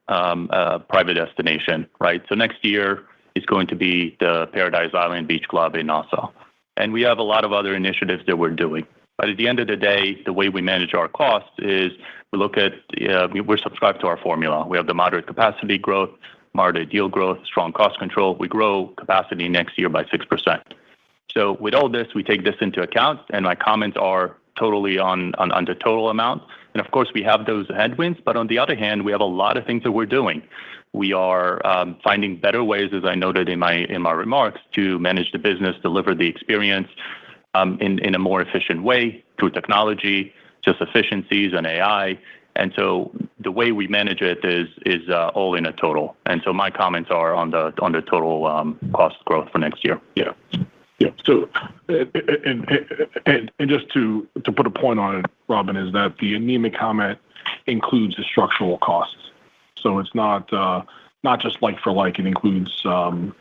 a private destination, right? So next year is going to be the Paradise Island Beach Club in Nassau. And we have a lot of other initiatives that we're doing. But at the end of the day, the way we manage our costs is we look at, we're subscribed to our formula. We have the moderate capacity growth, moderate yield growth, strong cost control. We grow capacity next year by 6%. So with all this, we take this into account, and my comments are totally on the total amount. And of course, we have those headwinds, but on the other hand, we have a lot of things that we're doing. We are finding better ways, as I noted in my remarks, to manage the business, deliver the experience in a more efficient way through technology, just efficiencies and AI. And so the way we manage it is all in a total. And so my comments are on the total cost growth for next year. Yeah. Yeah. So, and just to put a point on it, Robin, is that the anemic comment includes the structural costs. So it's not just like for like. It includes the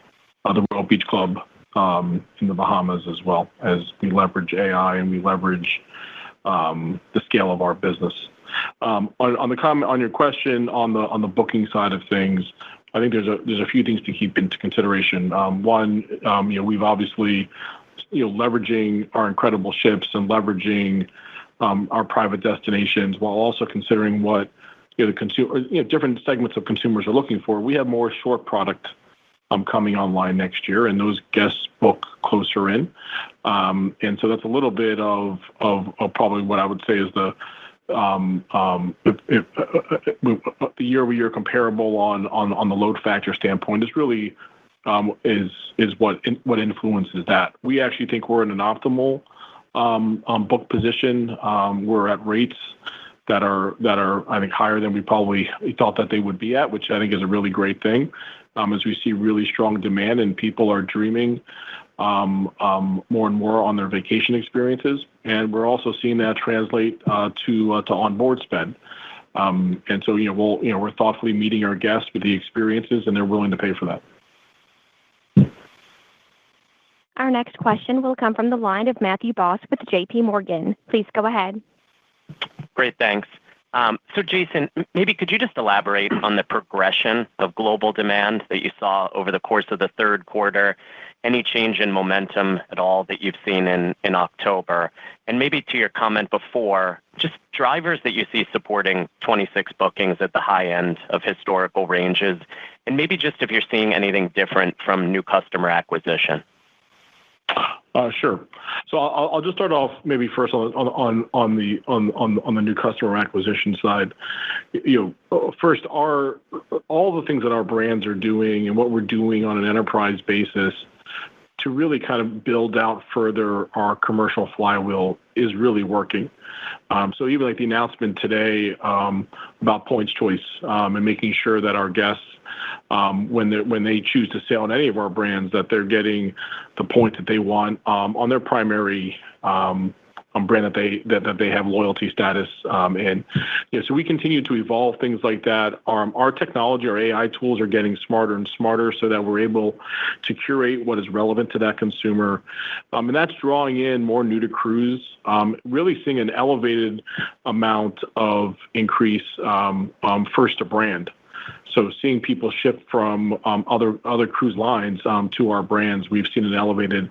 Royal Beach Club in the Bahamas, as well as we leverage AI and we leverage the scale of our business. On the comment on your question on the booking side of things, I think there's a few things to keep into consideration. One, we've obviously leveraging our incredible ships and leveraging our private destinations while also considering what the consumer, different segments of consumers are looking for. We have more short product coming online next year, and those guests book closer in, and so that's a little bit of probably what I would say is the year-over-year comparable on the load factor standpoint is really is what influences that. We actually think we're in an optimal book position. We're at rates that are I think higher than we probably thought that they would be at, which I think is a really great thing. As we see really strong demand and people are dreaming more and more on their vacation experiences, and we're also seeing that translate to onboard spend. And so we're thoughtfully meeting our guests with the experiences, and they're willing to pay for that. Our next question will come from the line of Matthew Boss with J.P. Morgan. Please go ahead. Great, thanks. So Jason, maybe could you just elaborate on the progression of global demand that you saw over the course of the third quarter? Any change in momentum at all that you've seen in October? And maybe to your comment before, just drivers that you see supporting 26 bookings at the high end of historical ranges, and maybe just if you're seeing anything different from new customer acquisition. Sure. So I'll just start off maybe first on the new customer acquisition side. First, all the things that our brands are doing and what we're doing on an enterprise basis to really kind of build out further our commercial flywheel is really working. So even like the announcement today about Points Choice and making sure that our guests when they choose to sail on any of our brands, that they're getting the point that they want on their primary brand that they have loyalty status in. So we continue to evolve things like that. Our technology, our AI tools are getting smarter and smarter so that we're able to curate what is relevant to that consumer. And that's drawing in more new to cruise, really seeing an elevated amount of increase first to brand. So seeing people shift from other cruise lines to our brands, we've seen an elevated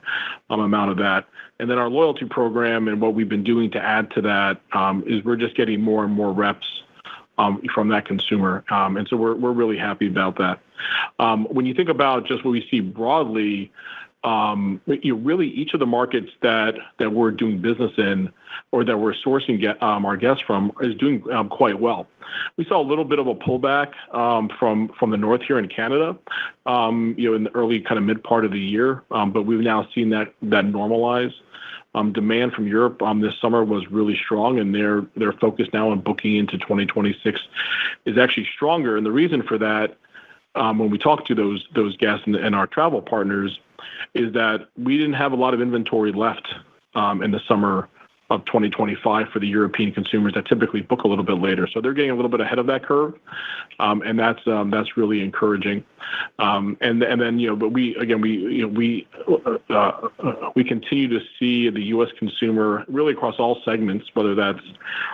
amount of that. And then our loyalty program and what we've been doing to add to that is we're just getting more and more reps from that consumer. And so we're really happy about that. When you think about just what we see broadly, really each of the markets that we're doing business in or that we're sourcing our guests from is doing quite well. We saw a little bit of a pullback from the north here in Canada, in the early kind of mid part of the year, but we've now seen that normalize. Demand from Europe this summer was really strong, and their focus now on booking into 2026 is actually stronger. And the reason for that, when we talk to those guests and our travel partners, is that we didn't have a lot of inventory left in the summer of 2025 for the European consumers that typically book a little bit later. So they're getting a little bit ahead of that curve, and that's really encouraging. And then but we continue to see the U.S. consumer really across all segments, whether that's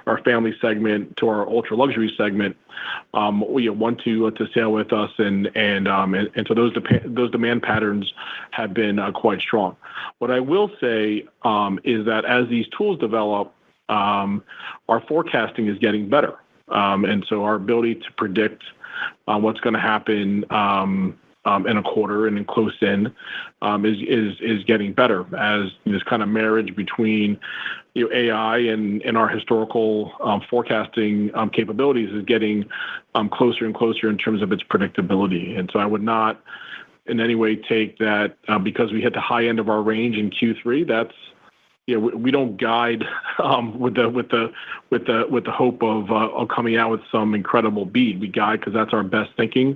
our family segment to our ultra luxury segment, want to sail with us, and so those demand patterns have been quite strong. What I will say is that as these tools develop, our forecasting is getting better, and so our ability to predict what's going to happen in a quarter and in close in is getting better as this kind of marriage between AI and our historical forecasting capabilities is getting closer and closer in terms of its predictability. And so I would not in any way take that because we hit the high end of our range in Q3. That's we don't guide with the hope of coming out with some incredible beat. We guide because that's our best thinking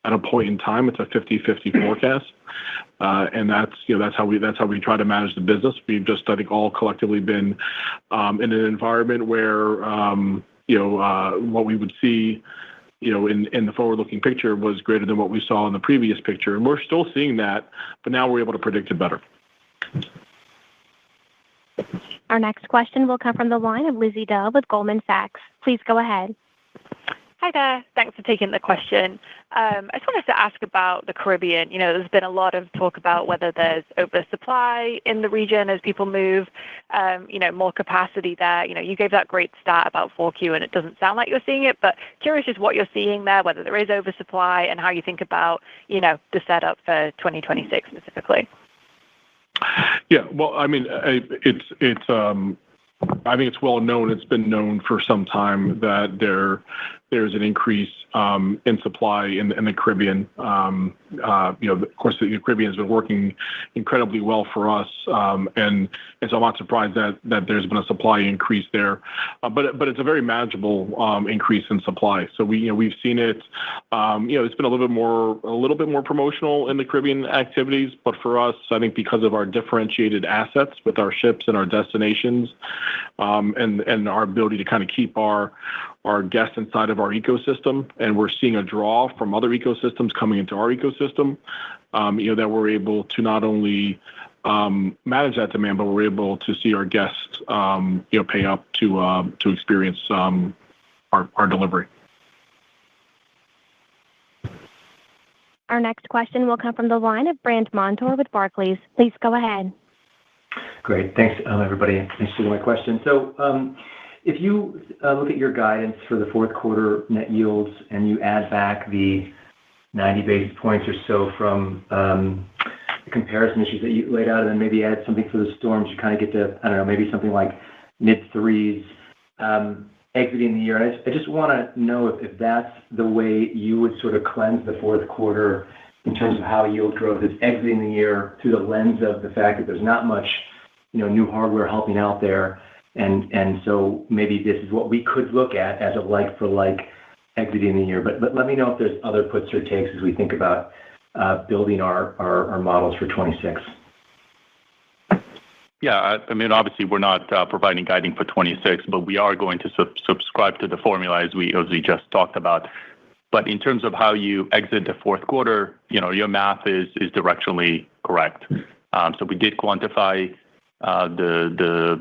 at a point in time. It's a 50-50 forecast, and that's how we try to manage the business. We've just, I think, all collectively been in an environment where what we would see in the forward-looking picture was greater than what we saw in the previous picture, and we're still seeing that, but now we're able to predict it better. Our next question will come from the line of Lizzie Dove with Goldman Sachs. Please go ahead. Hi there. Thanks for taking the question. I just wanted to ask about the Caribbean. There's been a lot of talk about whether there's oversupply in the region as people move, more capacity there. You gave that great stat about 4Q, and it doesn't sound like you're seeing it, but curious just what you're seeing there, whether there is oversupply and how you think about, the setup for 2026 specifically. Yeah, well, I mean, I think it's well known. It's been known for some time that there's an increase in supply in the Caribbean. Of course, the Caribbean has been working incredibly well for us, and so I'm not surprised that there's been a supply increase there. But it's a very manageable increase in supply. So we've seen it. It's been a little bit more promotional in the Caribbean activities, but for us, I think because of our differentiated assets with our ships and our destinations, and our ability to kind of keep our guests inside of our ecosystem, and we're seeing a draw from other ecosystems coming into our ecosystem, that we're able to not only manage that demand, but we're able to see our guests, pay up to experience our delivery. Our next question will come from the line of Brandt Montour with Barclays. Please go ahead. Great. Thanks, everybody. Thanks for my question. So if you look at your guidance for the fourth quarter net yields and you add back the 90 basis points or so from the comparison issues that you laid out, and then maybe add something for the storms, you kind of get to, I don't know, maybe something like mid-threes exiting the year. And I just want to know if that's the way you would sort of cleanse the fourth quarter in terms of how yield growth is exiting the year through the lens of the fact that there's not much, new hardware helping out there. And so maybe this is what we could look at as a like-for-like exiting the year. But let me know if there's other puts or takes as we think about building our models for 26. Yeah, I mean, obviously, we're not providing guiding for 26, but we are going to subscribe to the formula as we just talked about. But in terms of how you exit the fourth quarter, your math is directionally correct. So we did quantify the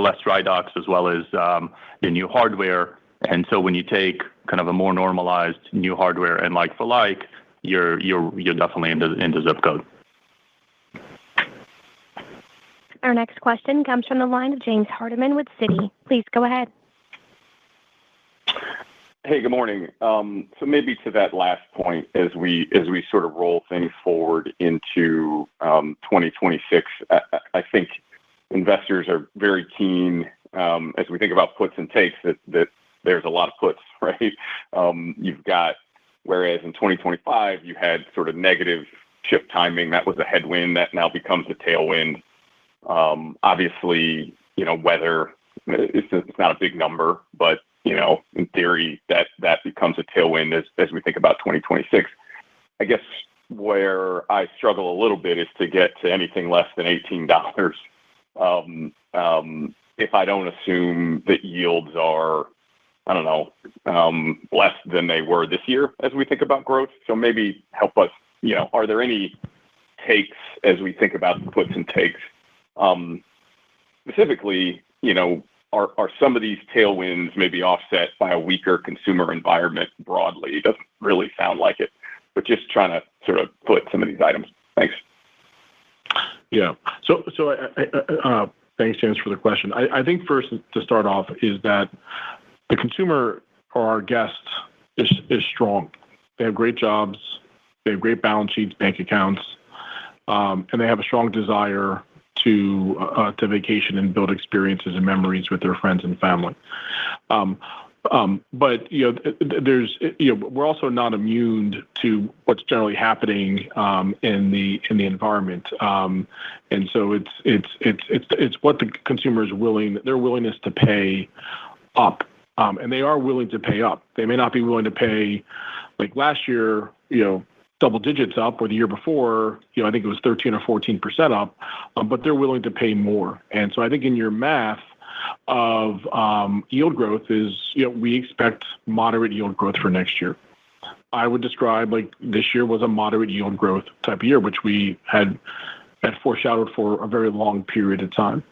less dry docks as well as the new hardware. And so when you take kind of a more normalized new hardware and like for like, you're definitely in the zip code. Our next question comes from the line of James Hardiman with Citi. Please go ahead. Hey, good morning. So maybe to that last point, as we sort of roll things forward into 2026, I think investors are very keen as we think about puts and takes that there's a lot of puts, right? You've got, whereas in 2025 you had sort of negative ship timing, that was a headwind that now becomes a tailwind. Obviously, weather, it's not a big number, but in theory, that becomes a tailwind as we think about 2026. I guess where I struggle a little bit is to get to anything less than $18. If I don't assume that yields are, I don't know, less than they were this year as we think about growth. So maybe help us, are there any takes as we think about the puts and takes? Specifically, are some of these tailwinds maybe offset by a weaker consumer environment broadly? It doesn't really sound like it, but just trying to sort of put some of these items. Thanks. Yeah. So thanks, James, for the question. I think first to start off is that the consumer or our guests is strong. They have great jobs, they have great balance sheets, bank accounts, and they have a strong desire to vacation and build experiences and memories with their friends and family. But there's we're also not immune to what's generally happening in the environment, and so it's what the consumer is their willingness to pay up, and they are willing to pay up. They may not be willing to pay like last year, double digits up, or the year before, I think it was 13 or 14% up, but they're willing to pay more. And so I think in your math of yield growth is, we expect moderate yield growth for next year. I would describe like this year was a moderate yield growth type of year, which we had foreshadowed for a very long period of time.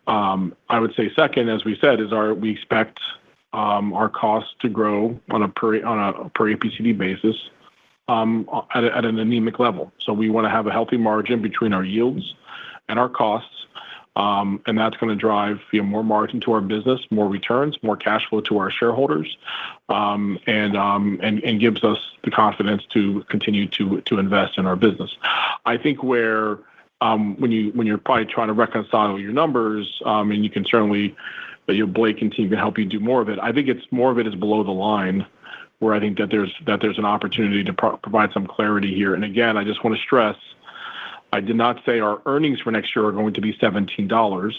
I would say second, as we said, is we expect our costs to grow on a per APCD basis at an anemic level. So we want to have a healthy margin between our yields and our costs, and that's going to drive more margin to our business, more returns, more cash flow to our shareholders, and gives us the confidence to continue to invest in our business. I think where when you're probably trying to reconcile your numbers, and you can certainly, Blake and team can help you do more of it. I think it's more of it is below the line, where I think that there's an opportunity to provide some clarity here. And again, I just want to stress, I did not say our earnings for next year are going to be $17.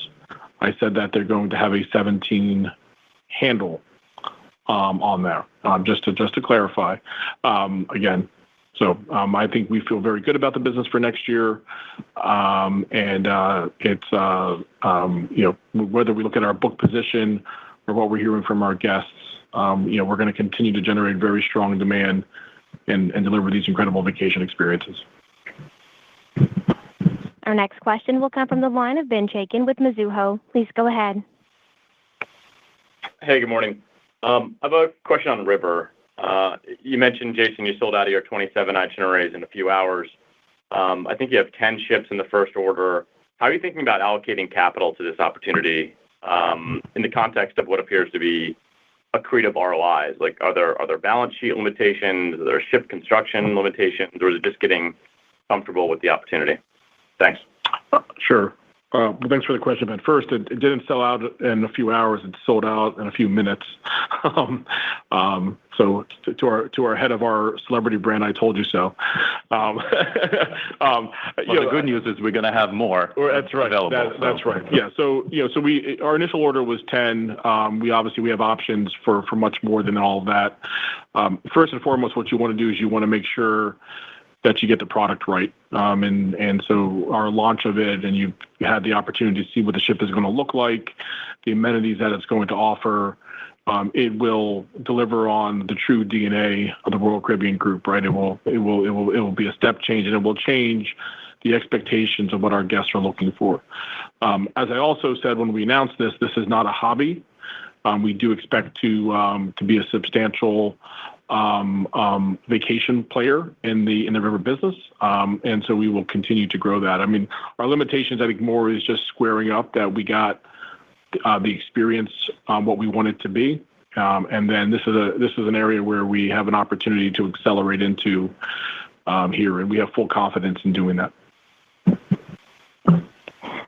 I said that they're going to have a 17 handle on there, just to clarify. Again, so I think we feel very good about the business for next year, and it's whether we look at our book position or what we're hearing from our guests. We're going to continue to generate very strong demand and deliver these incredible vacation experiences. Our next question will come from the line of Ben Chaiken with Mizuho. Please go ahead. Hey, good morning. I have a question on River. You mentioned, Jason, you sold out of your 27 itineraries in a few hours. I think you have 10 ships in the first order. How are you thinking about allocating capital to this opportunity in the context of what appears to be accretive ROIs? Like, are there balance sheet limitations? Are there ship construction limitations, or is it just getting comfortable with the opportunity? Thanks. Sure. Well, thanks for the question, Ben. First, it didn't sell out in a few hours. It sold out in a few minutes. So to our head of our celebrity brand, I told you so. Well, the good news is we're going to have more. That's right. Available. That's right. Yeah. So our initial order was 10. We have options for much more than all of that. First and foremost, what you want to do is you want to make sure that you get the product right. And so our launch of it, and you had the opportunity to see what the ship is going to look like, the amenities that it's going to offer. It will deliver on the true DNA of the Royal Caribbean Group, right? It will be a step change, and it will change the expectations of what our guests are looking for. As I also said when we announced this is not a hobby. We do expect to be a substantial vacation player in the river business, and so we will continue to grow that. I mean, our limitations, I think, more is just squaring up that we got the experience what we want it to be, and then this is an area where we have an opportunity to accelerate into here, and we have full confidence in doing that.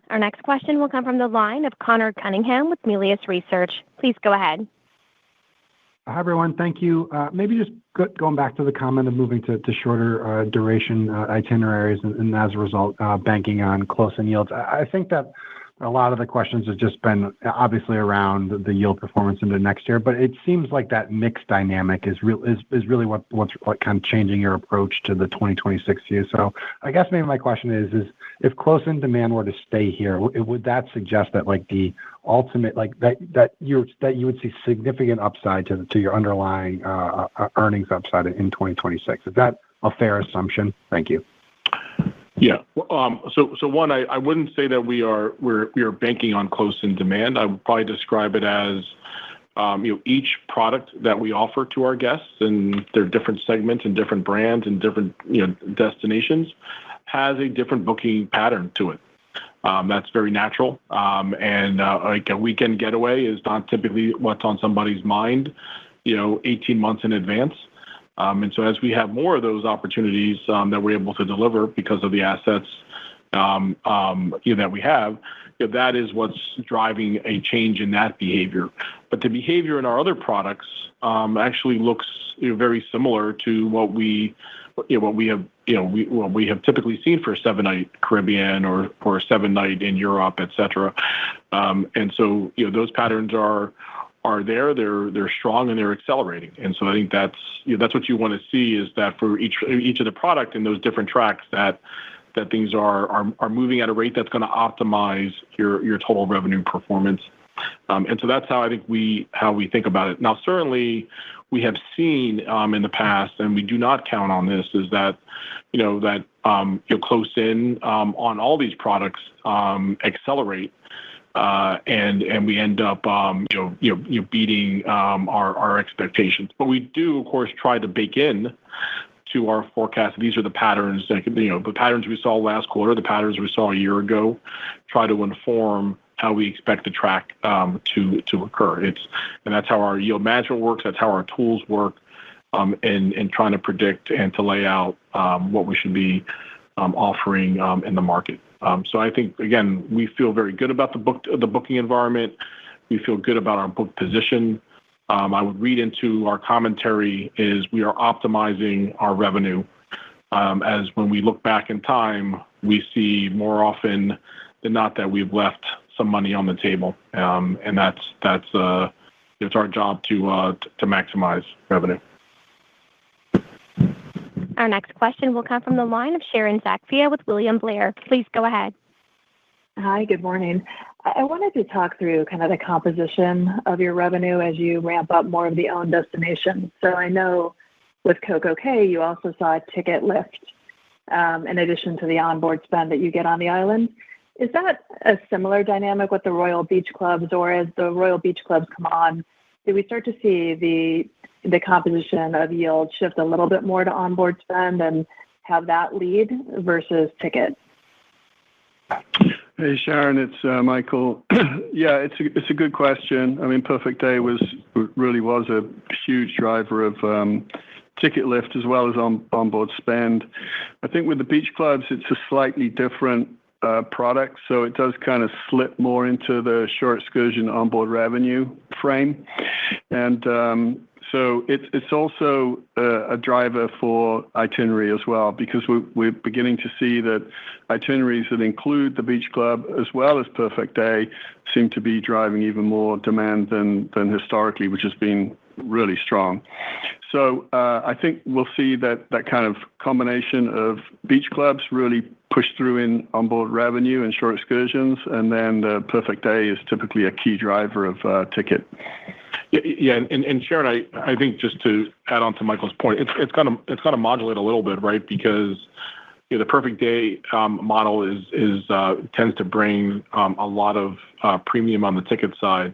Our next question will come from the line of Connor Cunningham with Melius Research. Please go ahead. Hi, everyone. Thank you. Maybe just going back to the comment of moving to shorter duration itineraries and as a result, banking on close-in yields. I think that a lot of the questions have just been obviously around the yield performance into next year, but it seems like that mixed dynamic is really what's kind of changing your approach to the 2026 view. So I guess maybe my question is if close-in demand were to stay here, would that suggest that like the ultimate that you would see significant upside to your underlying earnings upside in 2026? Is that a fair assumption? Thank you. Yeah. So one, I wouldn't say that we are banking on close-in demand. I would probably describe it as each product that we offer to our guests, and their different segments and different brands and different destinations, has a different booking pattern to it. That's very natural. And like a weekend getaway is not typically what's on somebody's mind, 18 months in advance. And so as we have more of those opportunities that we're able to deliver because of the assets that we have, that is what's driving a change in that behavior. But the behavior in our other products actually looks very similar to what we have typically seen for a 7-night Caribbean or a 7-night in Europe, et cetera. And so those patterns are there. They're strong and they're accelerating. And so I think that's what you want to see, is that for each of the product in those different tracks that things are moving at a rate that's going to optimize your total revenue performance. And so that's how I think we think about it. Now, certainly we have seen in the past, and we do not count on this, is that close in on all these products accelerate. And we end up beating our expectations. But we do, of course, try to bake in to our forecast. These are the patterns the patterns we saw last quarter, the patterns we saw a year ago, try to inform how we expect the track to occur. And that's how our yield management works. That's how our tools work in trying to predict and to lay out what we should be offering in the market. So I think, again, we feel very good about the booking environment. We feel good about our book position. I would read into our commentary is we are optimizing our revenue. As when we look back in time, we see more often than not that we've left some money on the table, and that's it's our job to maximize revenue. Our next question will come from the line of Sharon Zackfia with William Blair. Please go ahead. Hi, good morning. I wanted to talk through kind of the composition of your revenue as you ramp up more of the owned destinations. So I know with CocoCay, you also saw a ticket lift in addition to the onboard spend that you get on the island. Is that a similar dynamic with the Royal Beach Clubs, or as the Royal Beach Clubs come on, did we start to see the composition of yield shift a little bit more to onboard spend and have that lead versus ticket? Hey, Sharon, it's Michael. Yeah, it's a good question. I mean, Perfect Day really was a huge driver of ticket lift as well as onboard spend. I think with the beach clubs, it's a slightly different product, so it does kind of slip more into the short excursion onboard revenue frame. And so it's also a driver for itinerary as well, because we're beginning to see that itineraries that include the beach club as well as Perfect Day seem to be driving even more demand than historically, which has been really strong. So I think we'll see that kind of combination of beach clubs really push through in onboard revenue and short excursions, and then the Perfect Day is typically a key driver of ticket. Yeah, and Sharon, I think just to add on to Michael's point, it's gonna modulate a little bit, right? Because the Perfect Day model tends to bring a lot of premium on the ticket side.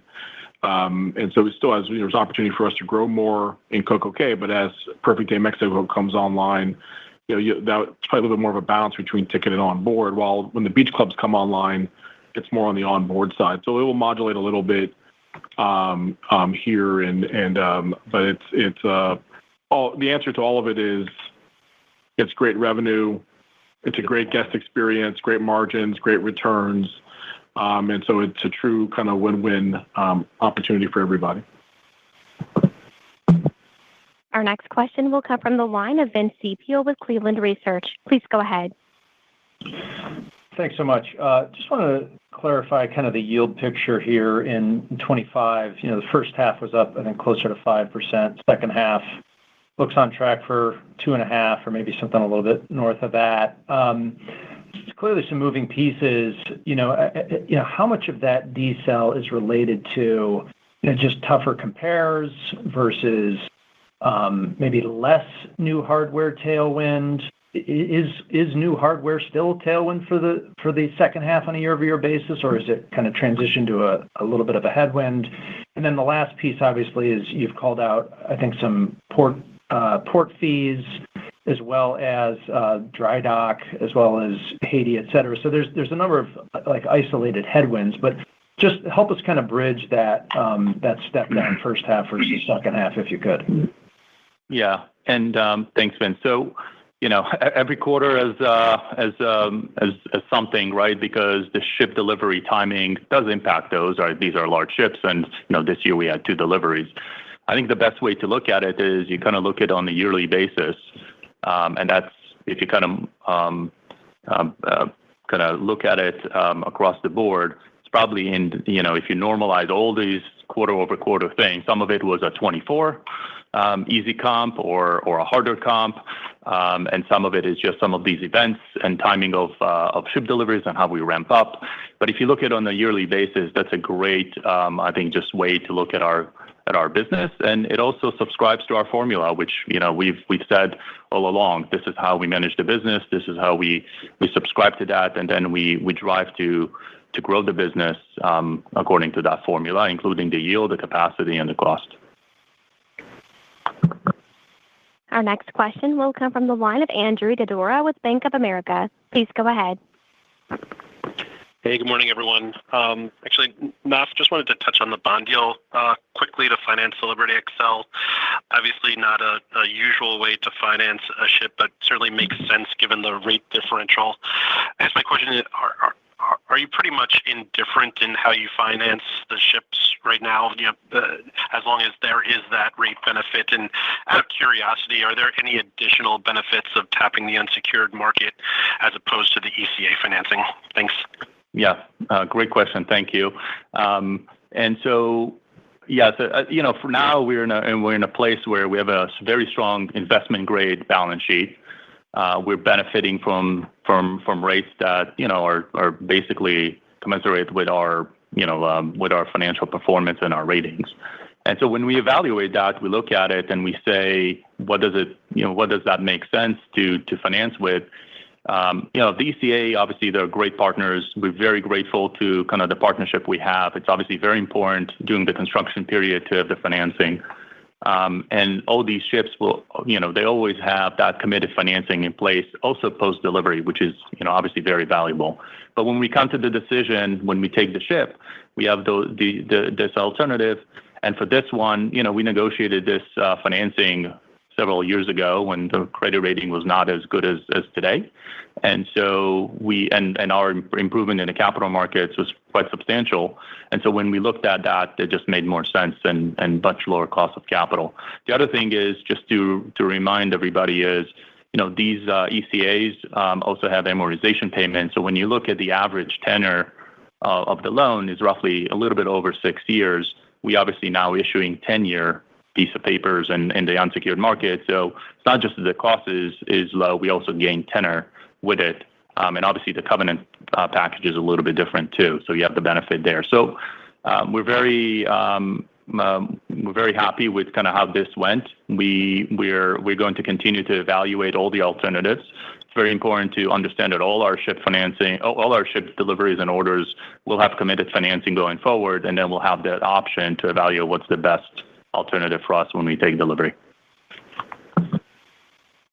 And so it still has, there's opportunity for us to grow more in CocoCay, but as Perfect Day Mexico comes online, that's probably a little bit more of a balance between ticket and on board. While when the beach clubs come online, it's more on the onboard side. So it will modulate a little bit here, but it's all the answer to all of it is it's great revenue, it's a great guest experience, great margins, great returns. And so it's a true kind of win-win opportunity for everybody. Our next question will come from the line of Vince Ciepiel with Cleveland Research. Please go ahead. Thanks so much. Just want to clarify kind of the yield picture here in 25. The first half was up, I think, closer to 5%. Second half looks on track for 2.5%, or maybe something a little bit north of that. There's clearly some moving pieces. How much of that decel is related to just tougher compares versus maybe less new hardware tailwind? Is new hardware still a tailwind for the second half on a year-over-year basis, or is it kind of transitioned to a little bit of a headwind? And then the last piece, obviously, is you've called out, I think, some port fees, as well as dry dock, as well as Haiti, et cetera. So there's a number of isolated headwinds, but just help us kind of bridge that step down first half versus second half, if you could. Yeah, and thanks, Vince. So every quarter as something, right? Because the ship delivery timing does impact those. Right? These are large ships, and this year we had 2 deliveries. I think the best way to look at it is you kind of look at it on a yearly basis. And that's if you kind of look at it across the board, it's probably if you normalize all these quarter-over-quarter things, some of it was a 24 easy comp or a harder comp, and some of it is just some of these events and timing of ship deliveries and how we ramp up. But if you look at it on a yearly basis, that's a great, I think, just way to look at our business, and it also subscribes to our formula, which we've said all along. This is how we manage the business. This is how we subscribe to that, and then we drive to grow the business according to that formula, including the yield, the capacity, and the cost. Our next question will come from the line of Andrew Didora with Bank of America. Please go ahead. Hey, good morning, everyone. Actually, Naf, just wanted to touch on the bond deal quickly to finance the Liberty XL. Obviously not a usual way to finance a ship, but certainly makes sense given the rate differential. I guess my question is, are you pretty much indifferent in how you finance the ships right now, as long as there is that rate benefit? And out of curiosity, are there any additional benefits of tapping the unsecured market as opposed to the ECA financing? Thanks. Yeah, great question. Thank you. And so, yeah, so, for now we're in a place where we have a very strong investment grade balance sheet. We're benefiting from rates that are basically commensurate with our financial performance and our ratings. And so when we evaluate that, we look at it and we say, what does that make sense to finance with? The ECA, obviously, they're great partners. We're very grateful to kind of the partnership we have. It's obviously very important during the construction period to have the financing. And all these ships will, they always have that committed financing in place, also post-delivery, which is, obviously very valuable. But when we come to the decision, when we take the ship, we have this alternative. And for this one, we negotiated this financing several years ago when the credit rating was not as good as today. And so our improvement in the capital markets was quite substantial. And so when we looked at that, it just made more sense and much lower cost of capital. The other thing is just to remind everybody is, these ECAs also have amortization payments. So when you look at the average tenor of the loan is roughly a little bit over 6 years. We obviously now issuing 10-year piece of papers in the unsecured market. So it's not just that the cost is low, we also gain tenor with it. And obviously the covenant package is a little bit different too. So you have the benefit there. So we're very happy with kind of how this went. We're going to continue to evaluate all the alternatives. It's very important to understand that all our ship deliveries and orders will have committed financing going forward, and then we'll have that option to evaluate what's the best alternative for us when we take delivery.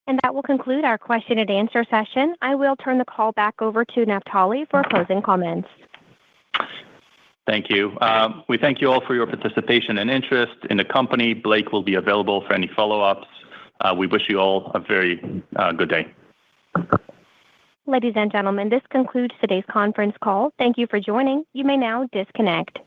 And that will conclude our question and answer session. I will turn the call back over to Naftali for closing comments. Thank you. We thank you all for your participation and interest in the company. Blake will be available for any follow-ups. We wish you all a very good day. Ladies and gentlemen, this concludes today's conference call. Thank you for joining. You may now disconnect.